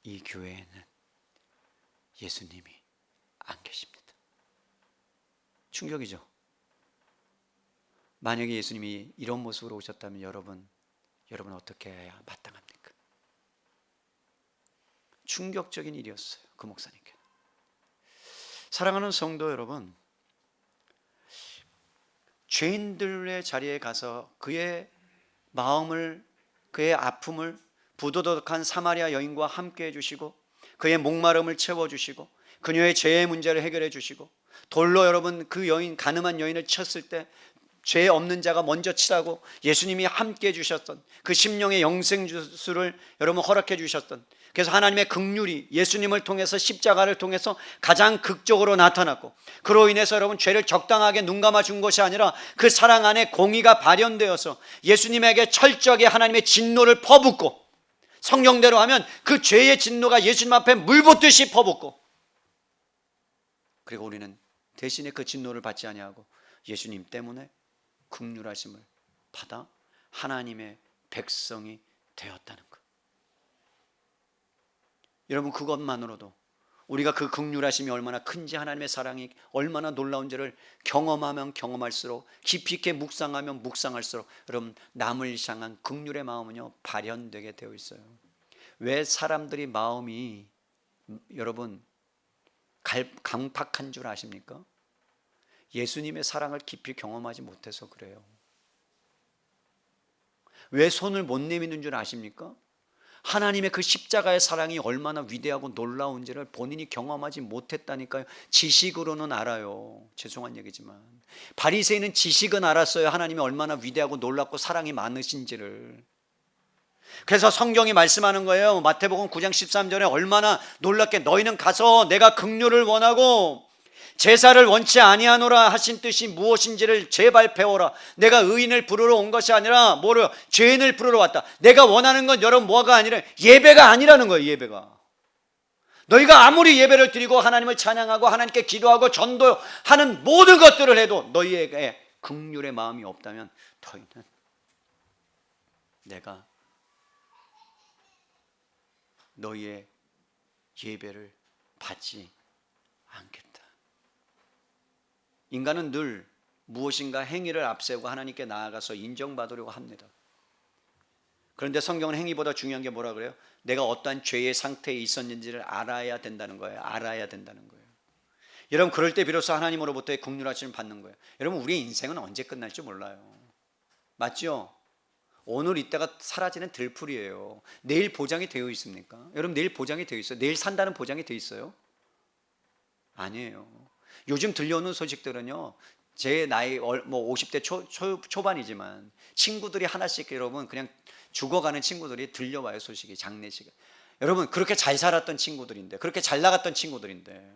이 교회에는 예수님이 안 계십니다. 충격이죠. 만약에 예수님이 이런 모습으로 오셨다면 여러분 어떻게 해야 마땅합니까? 충격적인 일이었어요. 그 목사님께. 사랑하는 성도 여러분, 죄인들의 자리에 가서 그의 마음을, 그의 아픔을 부도덕한 사마리아 여인과 함께 해주시고, 그의 목마름을 채워주시고, 그녀의 죄의 문제를 해결해 주시고, 돌로 여러분 그 여인, 가늠한 여인을 쳤을 때 죄 없는 자가 먼저 치라고 예수님이 함께 해주셨던 그 심령의 영생주수를 여러분 허락해 주셨던, 그래서 하나님의 긍휼이 예수님을 통해서, 십자가를 통해서 가장 극적으로 나타났고, 그로 인해서 여러분 죄를 적당하게 눈감아 준 것이 아니라 그 사랑 안에 공의가 발현되어서 예수님에게 철저하게 하나님의 진노를 퍼붓고, 성경대로 하면 그 죄의 진노가 예수님 앞에 물 붓듯이 퍼붓고, 그리고 우리는 대신에 그 진노를 받지 아니하고 예수님 때문에 긍휼하심을 받아 하나님의 백성이 되었다는 것. 여러분, 그것만으로도 우리가 그 긍휼하심이 얼마나 큰지, 하나님의 사랑이 얼마나 놀라운지를 경험하면 경험할수록, 깊이 있게 묵상하면 묵상할수록 여러분 남을 향한 긍휼의 마음은요 발현되게 되어 있어요. 왜 사람들이 마음이 여러분 강팍한 줄 아십니까? 예수님의 사랑을 깊이 경험하지 못해서 그래요. 왜 손을 못 내미는 줄 아십니까? 하나님의 그 십자가의 사랑이 얼마나 위대하고 놀라운지를 본인이 경험하지 못했다니까요. 지식으로는 알아요. 죄송한 얘기지만 바리새인은 지식은 알았어요. 하나님이 얼마나 위대하고 놀랍고 사랑이 많으신지를. 그래서 성경이 말씀하는 거예요. 마태복음 9장 13절에 얼마나 놀랍게 너희는 가서 내가 긍휼을 원하고 제사를 원치 아니하노라 하신 뜻이 무엇인지를 제발 배워라. 내가 의인을 부르러 온 것이 아니라 뭐를 죄인을 부르러 왔다. 내가 원하는 건 여러분 뭐가 아니라 예배가 아니라는 거예요. 예배가. 너희가 아무리 예배를 드리고 하나님을 찬양하고 하나님께 기도하고 전도하는 모든 것들을 해도 너희에게 긍휼의 마음이 없다면 너희는 내가 너희의 예배를 받지 않겠다. 인간은 늘 무엇인가 행위를 앞세우고 하나님께 나아가서 인정받으려고 합니다. 그런데 성경은 행위보다 중요한 게 뭐라 그래요? 내가 어떠한 죄의 상태에 있었는지를 알아야 된다는 거예요. 알아야 된다는 거예요. 여러분 그럴 때 비로소 하나님으로부터의 긍휼하심을 받는 거예요. 여러분 우리의 인생은 언제 끝날지 몰라요. 맞죠? 오늘 이때가 사라지는 들풀이에요. 내일 보장이 되어 있습니까? 여러분 내일 보장이 되어 있어요? 내일 산다는 보장이 되어 있어요? 아니에요. 요즘 들려오는 소식들은요, 제 나이 뭐 50대 초반이지만 친구들이 하나씩 여러분 그냥 죽어가는 친구들이 들려와요. 소식이 장례식에. 여러분 그렇게 잘 살았던 친구들인데, 그렇게 잘 나갔던 친구들인데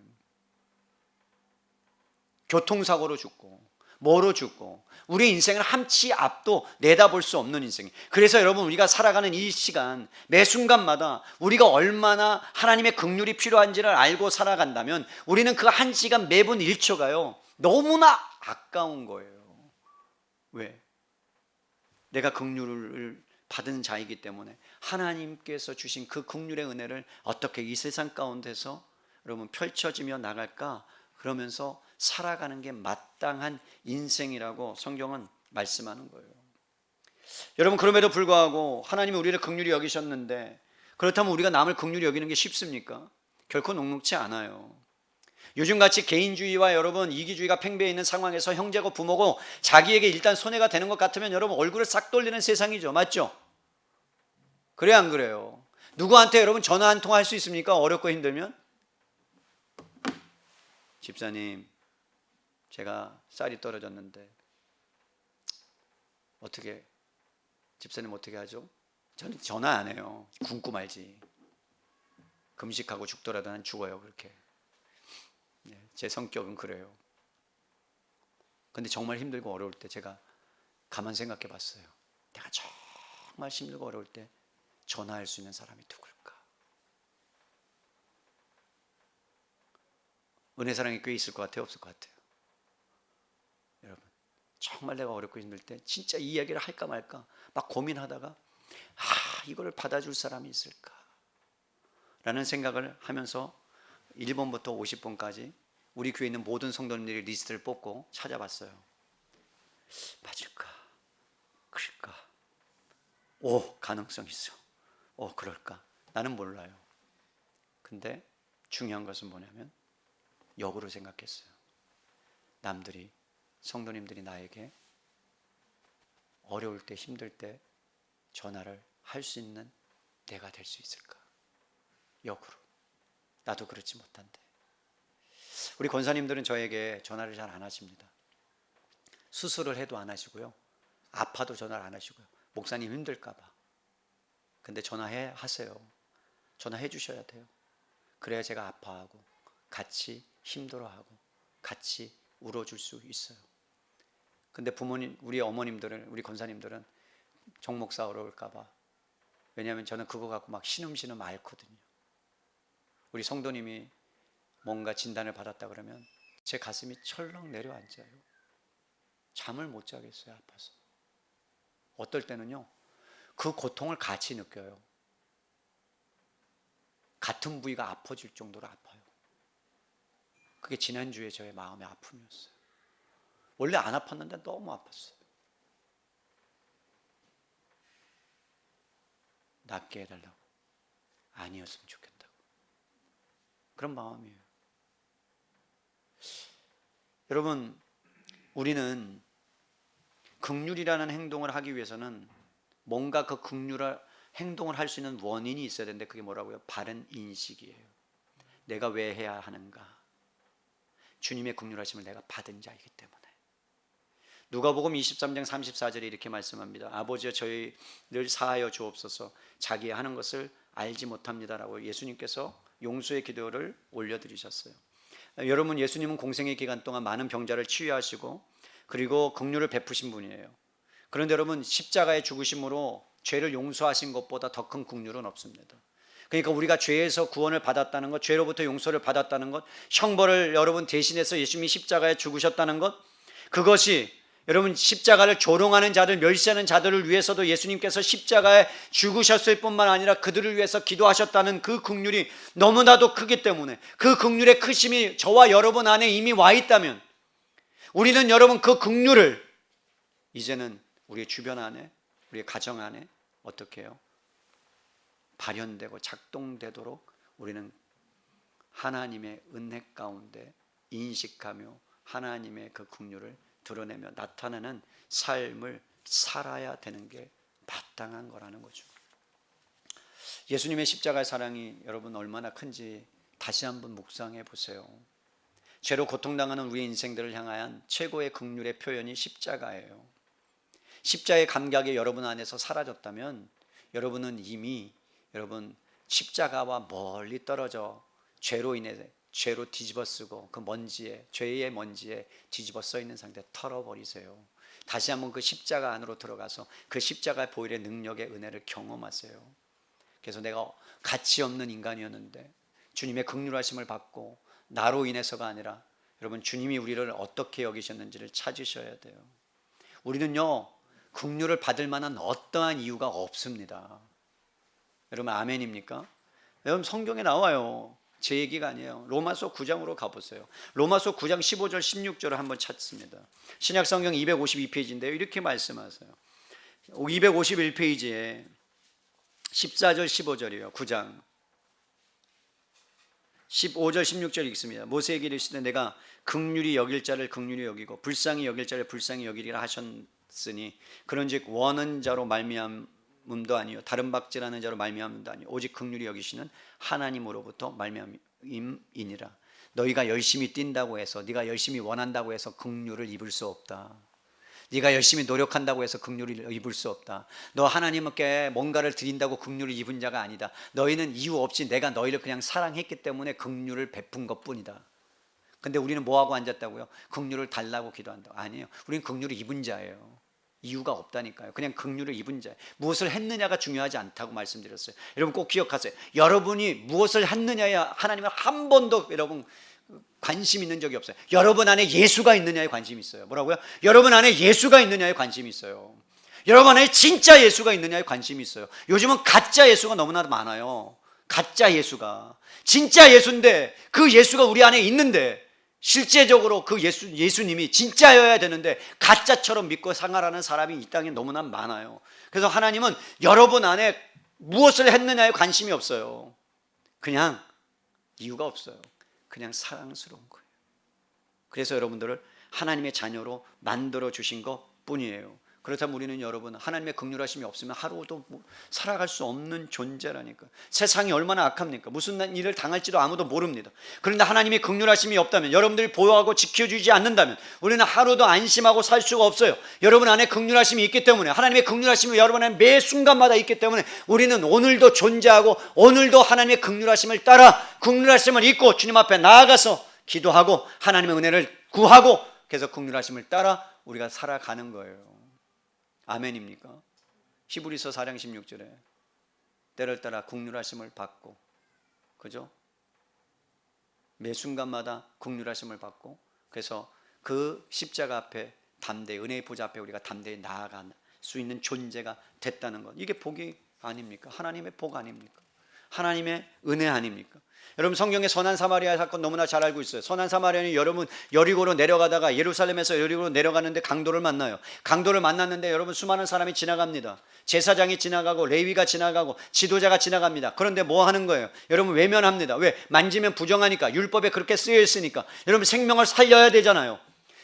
교통사고로 죽고 뭐로 죽고 우리 인생은 한치 앞도 내다볼 수 없는 인생. 그래서 여러분 우리가 살아가는 이 시간 매 순간마다 우리가 얼마나 하나님의 긍휼이 필요한지를 알고 살아간다면 우리는 그 한 시간 매분 1초가요 너무나 아까운 거예요. 왜? 내가 긍휼을 받은 자이기 때문에 하나님께서 주신 그 긍휼의 은혜를 어떻게 이 세상 가운데서 여러분 펼쳐지며 나갈까, 그러면서 살아가는 게 마땅한 인생이라고 성경은 말씀하는 거예요. 여러분 그럼에도 불구하고 하나님이 우리를 긍휼히 여기셨는데, 그렇다면 우리가 남을 긍휼히 여기는 게 쉽습니까? 결코 녹록지 않아요. 요즘같이 개인주의와 여러분 이기주의가 팽배해 있는 상황에서 형제고 부모고 자기에게 일단 손해가 되는 것 같으면 여러분 얼굴을 싹 돌리는 세상이죠. 맞죠? 그래요 안 그래요? 누구한테 여러분 전화 한 통 할 수 있습니까? 어렵고 힘들면? 집사님 제가 쌀이 떨어졌는데 어떻게, 집사님 어떻게 하죠? 저는 전화 안 해요. 굶고 말지. 금식하고 죽더라도 난 죽어요. 그렇게. 제 성격은 그래요. 근데 정말 힘들고 어려울 때 제가 가만 생각해 봤어요. 내가 정말 힘들고 어려울 때 전화할 수 있는 사람이 누굴까? 은혜사랑의 교회 있을 것 같아요? 없을 것 같아요? 여러분 정말 내가 어렵고 힘들 때 진짜 이 이야기를 할까 말까 막 고민하다가 이걸 받아줄 사람이 있을까? 라는 생각을 하면서 1번부터 50번까지 우리 교회에 있는 모든 성도님들의 리스트를 뽑고 찾아봤어요. 맞을까? 그럴까? 가능성 있어. 그럴까? 나는 몰라요. 근데 중요한 것은 뭐냐면 역으로 생각했어요. 남들이, 성도님들이 나에게 어려울 때 힘들 때 전화를 할 수 있는 내가 될 수 있을까? 역으로. 나도 그렇지 못한데. 우리 권사님들은 저에게 전화를 잘 안 하십니다. 수술을 해도 안 하시고요. 아파도 전화를 안 하시고요. 목사님 힘들까 봐. 근데 하세요. 전화해 주셔야 돼요. 그래야 제가 아파하고 같이 힘들어하고 같이 울어줄 수 있어요. 근데 부모님, 우리 어머님들은, 우리 권사님들은 정 목사 어려울까 봐. 왜냐하면 저는 그거 갖고 막 신음신음 앓거든요. 우리 성도님이 뭔가 진단을 받았다 그러면 제 가슴이 철렁 내려앉아요. 잠을 못 자겠어요. 아파서. 어떨 때는요 그 고통을 같이 느껴요. 같은 부위가 아파질 정도로 아파요. 그게 지난주에 저의 마음의 아픔이었어요. 원래 안 아팠는데 너무 아팠어요. 낫게 해달라고. 아니었으면 좋겠다고. 그런 마음이에요. 여러분, 우리는 긍휼이라는 행동을 하기 위해서는 뭔가 그 긍휼한 행동을 할 수 있는 원인이 있어야 되는데, 그게 뭐라고요? 바른 인식이에요. 내가 왜 해야 하는가? 주님의 긍휼하심을 내가 받은 자이기 때문에. 누가복음 23장 34절에 이렇게 말씀합니다. 아버지여 저희를 사하여 주옵소서, 자기 하는 것을 알지 못합니다라고 예수님께서 용서의 기도를 올려드리셨어요. 여러분, 예수님은 공생의 기간 동안 많은 병자를 치유하시고 그리고 긍휼을 베푸신 분이에요. 그런데 여러분, 십자가의 죽으심으로 죄를 용서하신 것보다 더 큰 긍휼은 없습니다. 그러니까 우리가 죄에서 구원을 받았다는 것, 죄로부터 용서를 받았다는 것, 형벌을 여러분 대신해서 예수님이 십자가에 죽으셨다는 것, 그것이 여러분 십자가를 조롱하는 자들, 멸시하는 자들을 위해서도 예수님께서 십자가에 죽으셨을 뿐만 아니라 그들을 위해서 기도하셨다는 그 긍휼이 너무나도 크기 때문에, 그 긍휼의 크심이 저와 여러분 안에 이미 와 있다면 우리는 여러분 그 긍휼을 이제는 우리 주변 안에, 우리 가정 안에 어떻게 해요? 발현되고 작동되도록 우리는 하나님의 은혜 가운데 인식하며 하나님의 그 긍휼을 드러내며 나타내는 삶을 살아야 되는 게 마땅한 거라는 거죠. 예수님의 십자가의 사랑이 여러분 얼마나 큰지 다시 한번 묵상해 보세요. 죄로 고통당하는 우리의 인생들을 향한 최고의 긍휼의 표현이 십자가예요. 십자가의 감각이 여러분 안에서 사라졌다면 여러분은 이미 여러분 십자가와 멀리 떨어져 죄로 인해 죄로 뒤집어 쓰고 그 먼지에, 죄의 먼지에 뒤집어 써 있는 상태에 털어버리세요. 다시 한번 그 십자가 안으로 들어가서 그 십자가 보혈의 능력의 은혜를 경험하세요. 그래서 내가 가치 없는 인간이었는데 주님의 긍휼하심을 받고 나로 인해서가 아니라 여러분 주님이 우리를 어떻게 여기셨는지를 찾으셔야 돼요. 우리는요 긍휼을 받을 만한 어떠한 이유가 없습니다. 여러분 아멘입니까? 여러분 성경에 나와요. 제 얘기가 아니에요. 로마서 9장으로 가보세요. 로마서 9장 15절 16절을 한번 찾습니다. 신약성경 252페이지인데요 이렇게 말씀하세요. 251페이지에 14절 15절이에요. 9장 15절 16절 읽습니다. 모세에게 이르시되 내가 긍휼히 여길 자를 긍휼히 여기고 불쌍히 여길 자를 불쌍히 여기리라 하셨으니 그런즉 원한 자로 말미암음도 아니요 다른 박질하는 자로 말미암음도 아니요 오직 긍휼히 여기시는 하나님으로부터 말미암음이니라. 너희가 열심히 뛴다고 해서, 네가 열심히 원한다고 해서 긍휼을 입을 수 없다. 네가 열심히 노력한다고 해서 긍휼을 입을 수 없다. 너 하나님께 뭔가를 드린다고 긍휼을 입은 자가 아니다. 너희는 이유 없이 내가 너희를 그냥 사랑했기 때문에 긍휼을 베푼 것뿐이다. 근데 우리는 뭐하고 앉았다고요? 긍휼을 달라고 기도한다고. 아니에요. 우리는 긍휼을 입은 자예요. 이유가 없다니까요. 그냥 긍휼을 입은 자예요. 무엇을 했느냐가 중요하지 않다고 말씀드렸어요. 여러분 꼭 기억하세요. 여러분이 무엇을 했느냐에 하나님은 한 번도 여러분 관심 있는 적이 없어요. 여러분 안에 예수가 있느냐에 관심이 있어요. 뭐라고요? 여러분 안에 예수가 있느냐에 관심이 있어요. 여러분 안에 진짜 예수가 있느냐에 관심이 있어요. 요즘은 가짜 예수가 너무나 많아요. 가짜 예수가. 진짜 예수인데 그 예수가 우리 안에 있는데 실제적으로 그 예수님이 진짜여야 되는데 가짜처럼 믿고 생활하는 사람이 이 땅에 너무나 많아요. 그래서 하나님은 여러분 안에 무엇을 했느냐에 관심이 없어요. 그냥 이유가 없어요. 그냥 사랑스러운 거예요. 그래서 여러분들을 하나님의 자녀로 만들어 주신 것 뿐이에요. 그렇다면 우리는 여러분 하나님의 긍휼하심이 없으면 하루도 살아갈 수 없는 존재라니까. 세상이 얼마나 악합니까? 무슨 일을 당할지도 아무도 모릅니다. 그런데 하나님의 긍휼하심이 없다면, 여러분들이 보호하고 지켜주지 않는다면 우리는 하루도 안심하고 살 수가 없어요. 여러분 안에 긍휼하심이 있기 때문에, 하나님의 긍휼하심이 여러분 안에 매 순간마다 있기 때문에 우리는 오늘도 존재하고 오늘도 하나님의 긍휼하심을 따라 긍휼하심을 잊고 주님 앞에 나아가서 기도하고 하나님의 은혜를 구하고 계속 긍휼하심을 따라 우리가 살아가는 거예요. 아멘입니까? 히브리서 4장 16절에 때를 따라 긍휼하심을 받고, 그죠? 매 순간마다 긍휼하심을 받고, 그래서 그 십자가 앞에 담대히, 은혜의 보좌 앞에 우리가 담대히 나아갈 수 있는 존재가 됐다는 것, 이게 복이 아닙니까? 하나님의 복 아닙니까? 하나님의 은혜 아닙니까? 여러분 성경의 선한 사마리아 사건 너무나 잘 알고 있어요. 선한 사마리아는 여러분 여리고로 내려가다가 예루살렘에서 여리고로 내려가는데 강도를 만나요. 강도를 만났는데 여러분 수많은 사람이 지나갑니다. 제사장이 지나가고 레위가 지나가고 지도자가 지나갑니다. 그런데 뭐 하는 거예요? 여러분 외면합니다. 왜? 만지면 부정하니까, 율법에 그렇게 쓰여 있으니까. 여러분 생명을 살려야 되잖아요.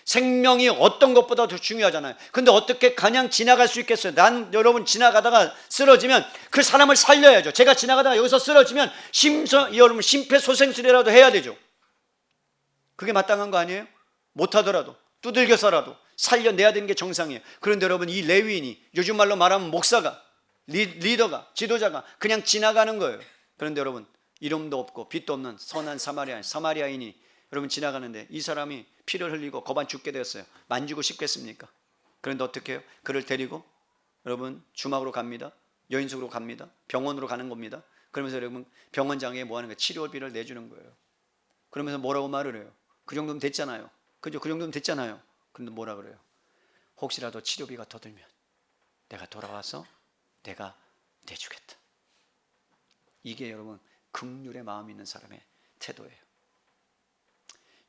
생명이 어떤 것보다 더 중요하잖아요. 근데 어떻게 그냥 지나갈 수 있겠어요? 난 여러분 지나가다가 쓰러지면 그 사람을 살려야죠. 제가 지나가다가 여기서 쓰러지면 여러분 심폐소생술이라도 해야 되죠. 그게 마땅한 거 아니에요? 못하더라도 두들겨서라도 살려내야 되는 게 정상이에요. 그런데 여러분 이 레위인이, 요즘 말로 말하면 목사가, 리더가, 지도자가 그냥 지나가는 거예요. 그런데 여러분 이름도 없고 빛도 없는 선한 사마리아인이 여러분 지나가는데 이 사람이 피를 흘리고 거반 죽게 되었어요. 만지고 싶겠습니까? 그런데 어떻게 해요? 그를 데리고 여러분 주막으로 갑니다. 여인숙으로 갑니다. 병원으로 가는 겁니다. 그러면서 여러분 병원장에 뭐 하는 거예요? 치료비를 내주는 거예요. 그러면서 뭐라고 말을 해요? 그 정도면 됐잖아요. 그죠? 그 정도면 됐잖아요. 그런데 뭐라 그래요? 혹시라도 치료비가 더 들면 내가 돌아와서 내가 내주겠다. 이게 여러분 긍휼의 마음이 있는 사람의 태도예요.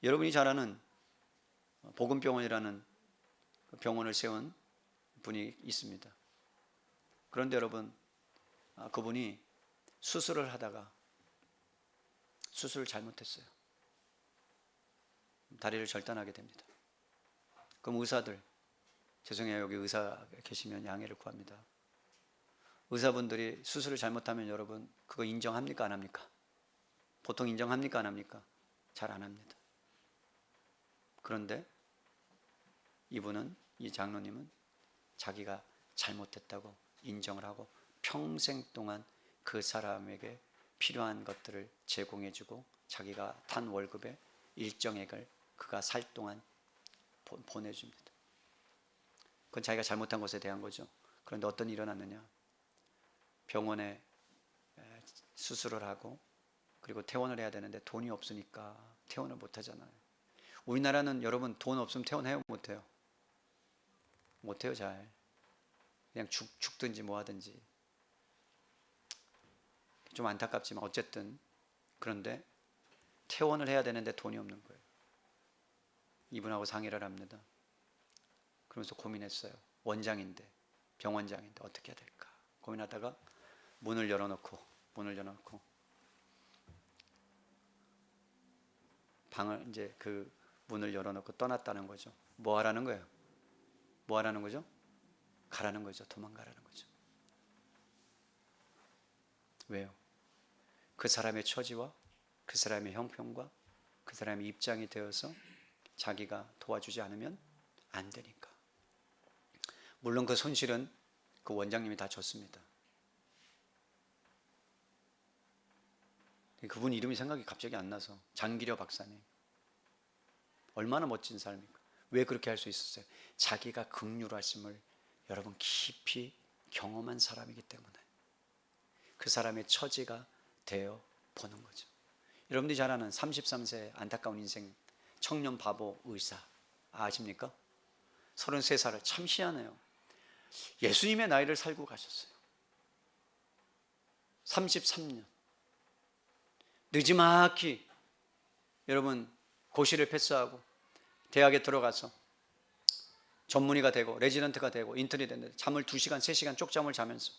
여러분이 잘 아는 복음병원이라는 병원을 세운 분이 있습니다. 그런데 여러분 그분이 수술을 하다가 수술을 잘못했어요. 다리를 절단하게 됩니다. 그럼 의사들, 죄송해요, 여기 의사 계시면 양해를 구합니다. 의사분들이 수술을 잘못하면 여러분 그거 인정합니까 안 합니까? 보통 인정합니까 안 합니까? 잘 안 합니다. 그런데 이분은, 이 장로님은 자기가 잘못했다고 인정을 하고 평생 동안 그 사람에게 필요한 것들을 제공해주고 자기가 탄 월급의 일정액을 그가 살 동안 보내줍니다. 그건 자기가 잘못한 것에 대한 거죠. 그런데 어떤 일이 일어났느냐? 병원에 수술을 하고 그리고 퇴원을 해야 되는데 돈이 없으니까 퇴원을 못 하잖아요. 우리나라는 여러분 돈 없으면 퇴원해요? 못해요? 못해요. 잘 그냥 죽든지 뭐 하든지. 좀 안타깝지만 어쨌든 그런데 퇴원을 해야 되는데 돈이 없는 거예요. 이분하고 상의를 합니다. 그러면서 고민했어요. 원장인데, 병원장인데 어떻게 해야 될까 고민하다가 문을 열어놓고 방을 이제 그 문을 열어놓고 떠났다는 거죠. 뭐 하라는 거예요? 뭐 하라는 거죠? 가라는 거죠. 도망가라는 거죠. 왜요? 그 사람의 처지와 그 사람의 형편과 그 사람의 입장이 되어서 자기가 도와주지 않으면 안 되니까. 물론 그 손실은 그 원장님이 다 졌습니다. 그분 이름이 생각이 갑자기 안 나서, 장기려 박사님. 얼마나 멋진 삶입니까? 왜 그렇게 할 수 있었어요? 자기가 긍휼하심을 여러분 깊이 경험한 사람이기 때문에 그 사람의 처지가 되어 보는 거죠. 여러분들이 잘 아는 33세 안타까운 인생 청년 바보 의사 아십니까? 33살을 참 희한해요. 예수님의 나이를 살고 가셨어요. 33년 늦지막히 여러분 고시를 패스하고 대학에 들어가서 전문의가 되고 레지던트가 되고 인턴이 됐는데 잠을 2시간 3시간 쪽잠을 자면서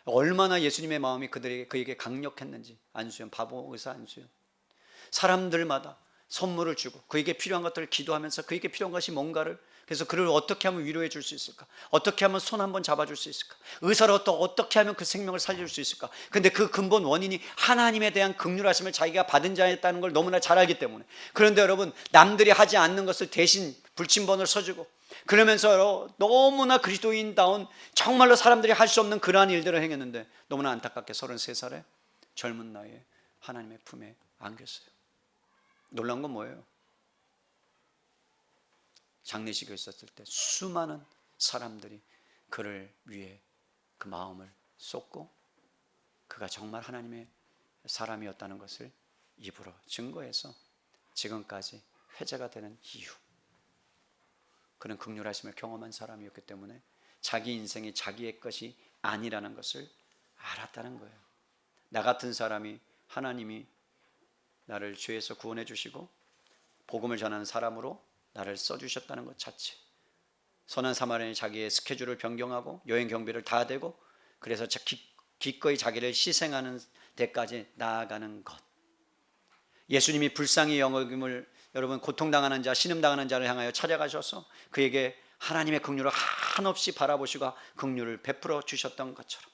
얼마나 예수님의 마음이 그에게 강력했는지. 안수현, 바보 의사 안수현, 사람들마다 선물을 주고 그에게 필요한 것들을 기도하면서 그에게 필요한 것이 뭔가를, 그래서 그를 어떻게 하면 위로해 줄 수 있을까? 어떻게 하면 손 한번 잡아줄 수 있을까? 의사로부터 어떻게 하면 그 생명을 살릴 수 있을까? 근데 그 근본 원인이 하나님에 대한 긍휼하심을 자기가 받은 자였다는 걸 너무나 잘 알기 때문에. 그런데 여러분 남들이 하지 않는 것을 대신 불침번을 써주고 그러면서 너무나 그리스도인다운 정말로 사람들이 할 수 없는 그러한 일들을 행했는데 너무나 안타깝게 33살에 젊은 나이에 하나님의 품에 안겼어요. 놀라운 건 뭐예요? 장례식에 있었을 때 수많은 사람들이 그를 위해 그 마음을 쏟고 그가 정말 하나님의 사람이었다는 것을 입으로 증거해서 지금까지 회자가 되는 이유, 그는 긍휼하심을 경험한 사람이었기 때문에 자기 인생이 자기의 것이 아니라는 것을 알았다는 거예요. 나 같은 사람이 하나님이 나를 죄에서 구원해 주시고 복음을 전하는 사람으로 나를 써주셨다는 것 자체. 선한 사마리아인이 자기의 스케줄을 변경하고 여행 경비를 다 대고 그래서 기꺼이 자기를 희생하는 데까지 나아가는 것. 예수님이 불쌍히 여김을 여러분 고통당하는 자, 신음당하는 자를 향하여 찾아가셔서 그에게 하나님의 긍휼을 한없이 바라보시고 긍휼을 베풀어 주셨던 것처럼.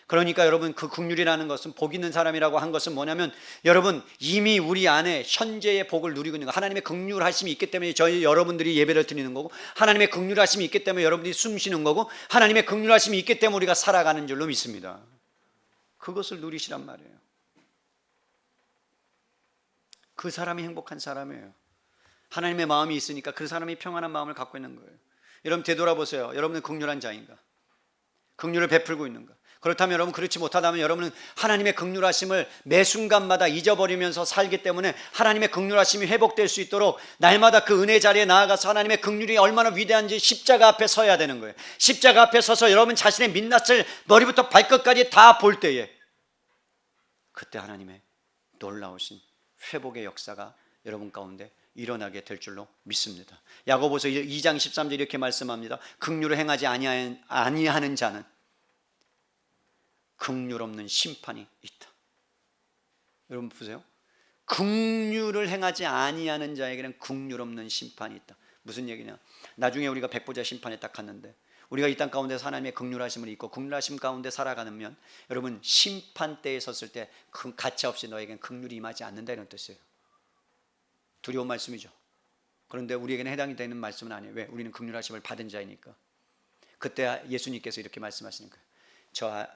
그러니까 여러분 그 긍휼이라는 것은 복 있는 사람이라고 한 것은 뭐냐면 여러분 이미 우리 안에 현재의 복을 누리고 있는 거. 하나님의 긍휼하심이 있기 때문에 저희 여러분들이 예배를 드리는 거고 하나님의 긍휼하심이 있기 때문에 여러분들이 숨 쉬는 거고 하나님의 긍휼하심이 있기 때문에 우리가 살아가는 줄로 믿습니다. 그것을 누리시란 말이에요. 그 사람이 행복한 사람이에요. 하나님의 마음이 있으니까 그 사람이 평안한 마음을 갖고 있는 거예요. 여러분 되돌아보세요. 여러분은 긍휼한 자인가? 긍휼을 베풀고 있는가? 그렇다면 여러분 그렇지 못하다면 여러분은 하나님의 긍휼하심을 매 순간마다 잊어버리면서 살기 때문에 하나님의 긍휼하심이 회복될 수 있도록 날마다 그 은혜 자리에 나아가서 하나님의 긍휼이 얼마나 위대한지 십자가 앞에 서야 되는 거예요. 십자가 앞에 서서 여러분 자신의 민낯을 머리부터 발끝까지 다 볼 때에 그때 하나님의 놀라우신 회복의 역사가 여러분 가운데 일어나게 될 줄로 믿습니다. 야고보서 2장 13절 이렇게 말씀합니다. 긍휼을 행하지 아니하는 자는 긍휼 없는 심판이 있다. 여러분 보세요. 긍휼을 행하지 아니하는 자에게는 긍휼 없는 심판이 있다. 무슨 얘기냐? 나중에 우리가 백보자 심판에 딱 갔는데 우리가 이 땅 가운데서 하나님의 긍휼하심을 입고 긍휼하심 가운데 살아가면 여러분 심판대에 섰을 때 가차 없이 너에게는 긍휼이 임하지 않는다 이런 뜻이에요. 두려운 말씀이죠. 그런데 우리에게는 해당이 되는 말씀은 아니에요. 왜? 우리는 긍휼하심을 받은 자이니까. 그때 예수님께서 이렇게 말씀하시는 거예요.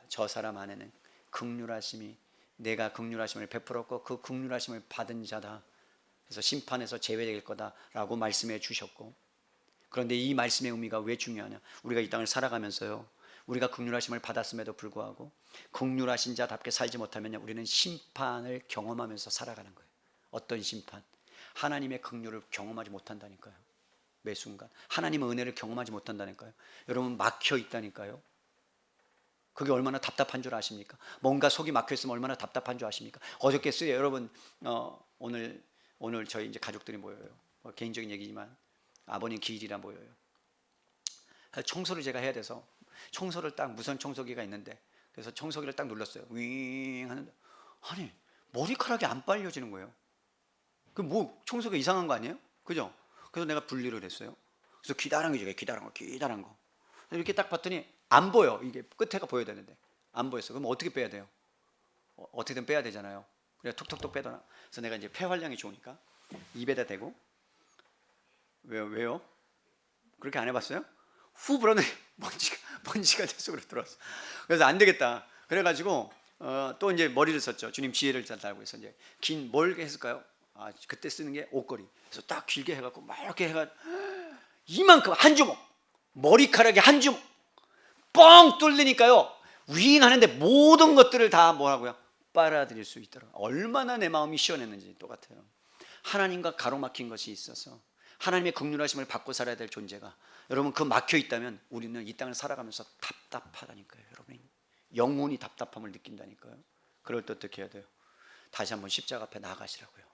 저 사람 안에는 긍휼하심이 내가 긍휼하심을 베풀었고 그 긍휼하심을 받은 자다. 그래서 심판에서 제외될 거다라고 말씀해 주셨고 그런데 이 말씀의 의미가 왜 중요하냐? 우리가 이 땅을 살아가면서요. 우리가 긍휼하심을 받았음에도 불구하고 긍휼하신 자답게 살지 못하면 우리는 심판을 경험하면서 살아가는 거예요. 어떤 심판? 하나님의 긍휼을 경험하지 못한다니까요. 매 순간 하나님의 은혜를 경험하지 못한다니까요. 여러분 막혀 있다니까요. 그게 얼마나 답답한 줄 아십니까? 뭔가 속이 막혀 있으면 얼마나 답답한 줄 아십니까? 어저께서요 여러분 오늘 저희 이제 가족들이 모여요. 개인적인 얘기지만 아버님 기일이라 모여요. 청소를 제가 해야 돼서 청소를 딱 무선 청소기가 있는데 그래서 청소기를 딱 눌렀어요. 윙 하는데 아니 머리카락이 안 빨려지는 거예요. 그 뭐 청소기가 이상한 거 아니에요? 그죠? 그래서 내가 분리를 했어요. 그래서 기다란 거 이렇게 딱 봤더니 안 보여. 이게 끝에가 보여야 되는데 안 보였어. 그럼 어떻게 빼야 돼요? 어떻게든 빼야 되잖아요. 그래서 톡톡톡 빼더라. 그래서 내가 이제 폐활량이 좋으니까 입에다 대고 왜요? 그렇게 안 해봤어요? 후 불었는데 먼지가 제 속으로 들어왔어. 그래서 안 되겠다. 그래가지고 또 이제 머리를 썼죠. 주님 지혜를 잘 달고 해서 이제 긴 뭘 했을까요? 그때 쓰는 게 옷걸이. 그래서 딱 길게 해갖고 막 이렇게 해가 이만큼 한 주먹 머리카락이 한 주먹 뻥 뚫리니까요. 윙 하는데 모든 것들을 다 뭐라고요? 빨아들일 수 있더라고요. 얼마나 내 마음이 시원했는지 똑같아요. 하나님과 가로막힌 것이 있어서 하나님의 긍휼하심을 받고 살아야 될 존재가 여러분 그 막혀 있다면 우리는 이 땅을 살아가면서 답답하다니까요. 여러분 영혼이 답답함을 느낀다니까요. 그럴 때 어떻게 해야 돼요? 다시 한번 십자가 앞에 나가시라고요.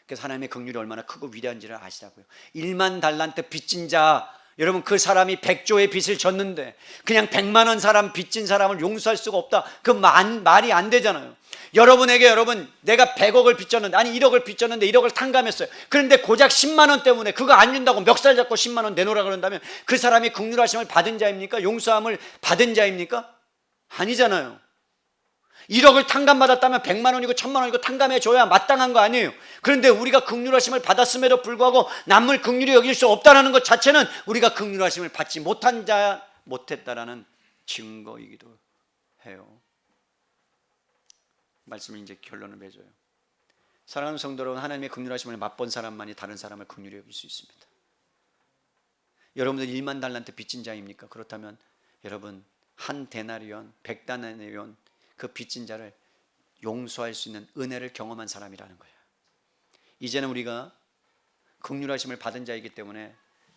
그래서 하나님의 긍휼이 얼마나 크고 위대한지를 아시라고요. 1만 달란트 빚진 자 여러분 그 사람이 100조의 빚을 졌는데 그냥 100만 원 사람 빚진 사람을 용서할 수가 없다. 그 말이 안 되잖아요. 여러분에게 내가 100억을 빚졌는데 아니 1억을 빚졌는데 1억을 탕감했어요. 그런데 고작 10만 원 때문에 그거 안 준다고 멱살 잡고 10만 원 내놓으라 그런다면 그 사람이 긍휼하심을 받은 자입니까? 용서함을 받은 자입니까? 아니잖아요. 1억을 탕감받았다면 100만 원이고 1000만 원이고 탕감해 줘야 마땅한 거 아니에요. 그런데 우리가 긍휼하심을 받았음에도 불구하고 남을 긍휼히 여길 수 없다는 것 자체는 우리가 긍휼하심을 받지 못했다라는 증거이기도 해요. 말씀을 이제 결론을 맺어요. 사랑하는 성도 여러분, 하나님의 긍휼하심을 맛본 사람만이 다른 사람을 긍휼히 여길 수 있습니다. 여러분들 1만 달란트 빚진 자입니까? 그렇다면 여러분 한 데나리온, 100데나리온 그 빚진 자를 용서할 수 있는 은혜를 경험한 사람이라는 거예요. 이제는 우리가 긍휼하심을 받은 자이기 때문에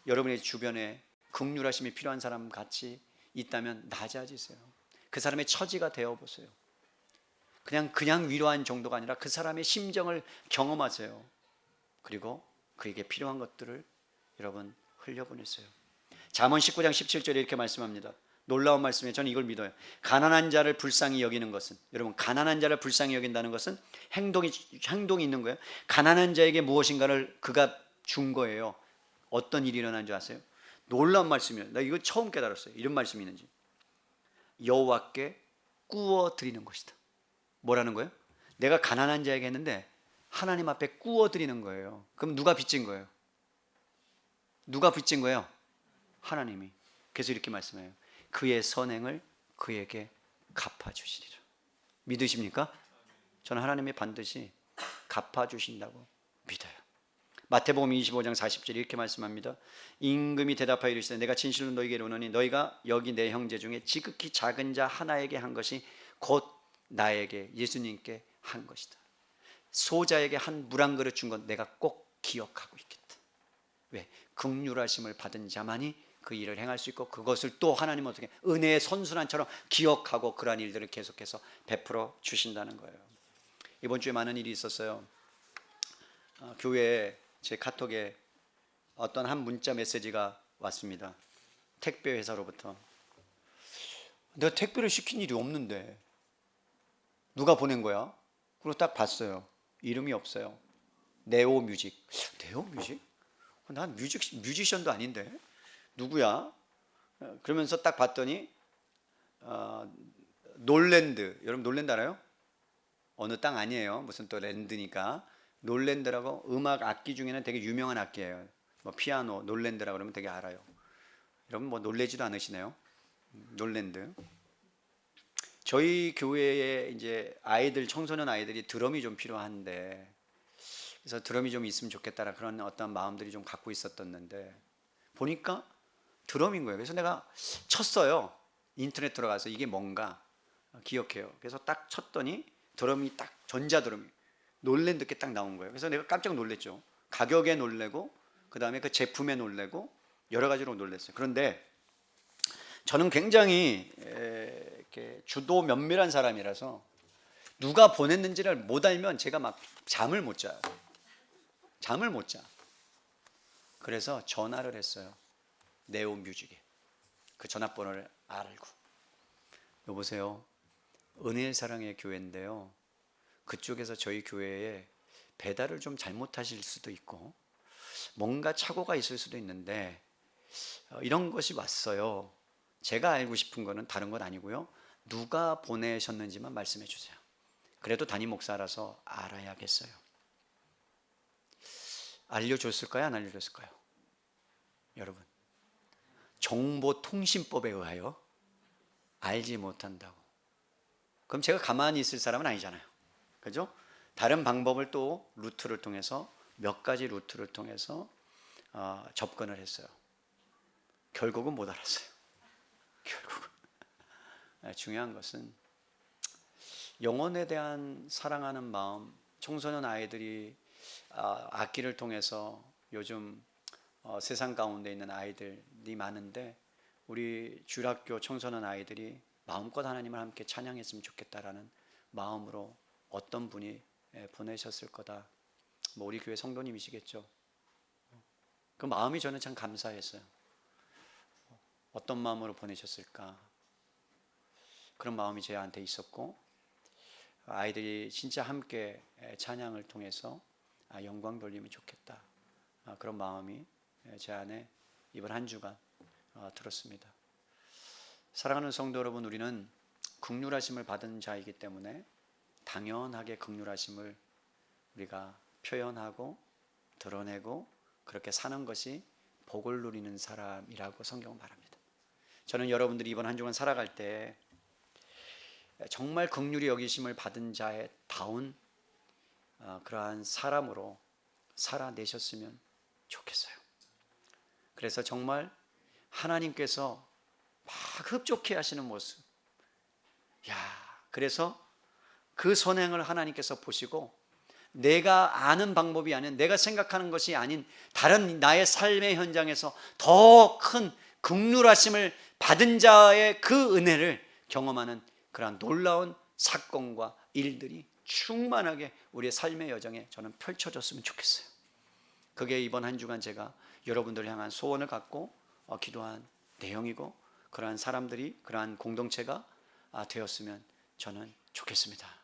여러분의 주변에 긍휼하심이 필요한 사람 같이 있다면 낮아지세요. 그 사람의 처지가 되어보세요. 그냥 위로한 정도가 아니라 그 사람의 심정을 경험하세요. 그리고 그에게 필요한 것들을 여러분 흘려보내세요. 잠언 19장 17절에 이렇게 말씀합니다. 놀라운 말씀이에요. 저는 이걸 믿어요. 가난한 자를 불쌍히 여기는 것은, 여러분 가난한 자를 불쌍히 여긴다는 것은 행동이 있는 거예요. 가난한 자에게 무엇인가를 그가 준 거예요. 어떤 일이 일어난 줄 아세요? 놀라운 말씀이에요. 나 이거 처음 깨달았어요. 이런 말씀이 있는지. 여호와께 꾸어 드리는 것이다. 뭐라는 거예요? 내가 가난한 자에게 했는데 하나님 앞에 꾸어 드리는 거예요. 그럼 누가 빚진 거예요? 누가 빚진 거예요? 하나님이. 그래서 이렇게 말씀해요. 그의 선행을 그에게 갚아주시리라. 믿으십니까? 저는 하나님이 반드시 갚아주신다고 믿어요. 마태복음 25장 40절에 이렇게 말씀합니다. 임금이 대답하여 이르시되 내가 진실로 너희에게 이르노니 너희가 여기 내 형제 중에 지극히 작은 자 하나에게 한 것이 곧 나에게, 예수님께 한 것이다. 소자에게 한 물 한 그릇 준 건 내가 꼭 기억하고 있겠다. 왜? 긍휼하심을 받은 자만이 그 일을 행할 수 있고, 그것을 또 하나님은 어떻게 은혜의 선순환처럼 기억하고 그러한 일들을 계속해서 베풀어 주신다는 거예요. 이번 주에 많은 일이 있었어요. 교회에 제 카톡에 어떤 한 문자 메시지가 왔습니다. 택배 회사로부터. 내가 택배를 시킨 일이 없는데 누가 보낸 거야? 그리고 딱 봤어요. 이름이 없어요. 네오뮤직. 네오뮤직? 난 뮤지션도 아닌데 누구야? 그러면서 딱 봤더니 놀랜드. 여러분 놀랜드 알아요? 어느 땅 아니에요. 무슨 또 랜드니까. 놀랜드라고 음악 악기 중에는 되게 유명한 악기예요. 뭐 피아노, 놀랜드라고 그러면 되게 알아요. 여러분 뭐 놀래지도 않으시네요. 놀랜드. 저희 교회에 이제 아이들, 청소년 아이들이 드럼이 좀 필요한데, 그래서 드럼이 좀 있으면 좋겠다라 그런 어떤 마음들이 좀 갖고 있었었는데 보니까 드럼인 거예요. 그래서 내가 쳤어요. 인터넷 들어가서 이게 뭔가 기억해요. 그래서 딱 쳤더니 드럼이 딱 전자 드럼이 놀랜드 게 딱 나온 거예요. 그래서 내가 깜짝 놀랐죠. 가격에 놀래고 그 다음에 그 제품에 놀래고 여러 가지로 놀랐어요. 그런데 저는 굉장히 이렇게 주도 면밀한 사람이라서 누가 보냈는지를 못 알면 제가 막 잠을 못 자요. 잠을 못 자. 그래서 전화를 했어요. 네오뮤직에. 그 전화번호를 알고. 여보세요. 은혜의 사랑의 교회인데요. 그쪽에서 저희 교회에 배달을 좀 잘못하실 수도 있고 뭔가 착오가 있을 수도 있는데 이런 것이 왔어요. 제가 알고 싶은 거는 다른 건 아니고요. 누가 보내셨는지만 말씀해 주세요. 그래도 담임 목사라서 알아야겠어요. 알려줬을까요? 안 알려줬을까요? 여러분, 정보통신법에 의하여 알지 못한다고. 그럼 제가 가만히 있을 사람은 아니잖아요. 그죠? 다른 방법을 또 루트를 통해서 몇 가지 루트를 통해서 접근을 했어요. 결국은 못 알았어요. 결국은. 중요한 것은 영혼에 대한 사랑하는 마음. 청소년 아이들이 악기를 통해서 요즘 세상 가운데 있는 아이들이 많은데 우리 주일학교 청소년 아이들이 마음껏 하나님을 함께 찬양했으면 좋겠다라는 마음으로 어떤 분이 보내셨을 거다. 뭐 우리 교회 성도님이시겠죠. 그 마음이 저는 참 감사했어요. 어떤 마음으로 보내셨을까. 그런 마음이 저한테 있었고 아이들이 진짜 함께 찬양을 통해서 영광 돌리면 좋겠다. 그런 마음이 제 안에 이번 한 주간 들었습니다. 사랑하는 성도 여러분, 우리는 긍휼하심을 받은 자이기 때문에 당연하게 긍휼하심을 우리가 표현하고 드러내고 그렇게 사는 것이 복을 누리는 사람이라고 성경은 말합니다. 저는 여러분들이 이번 한 주간 살아갈 때 정말 긍휼히 여기심을 받은 자의 다운 그러한 사람으로 살아내셨으면 좋겠어요. 그래서 정말 하나님께서 막 흡족해 하시는 모습, 그래서 그 선행을 하나님께서 보시고 내가 아는 방법이 아닌, 내가 생각하는 것이 아닌 다른 나의 삶의 현장에서 더 큰 긍휼하심을 받은 자의 그 은혜를 경험하는 그러한 놀라운 사건과 일들이 충만하게 우리의 삶의 여정에 저는 펼쳐졌으면 좋겠어요. 그게 이번 한 주간 제가 여러분들을 향한 소원을 갖고 기도한 내용이고, 그러한 사람들이, 그러한 공동체가 되었으면 저는 좋겠습니다.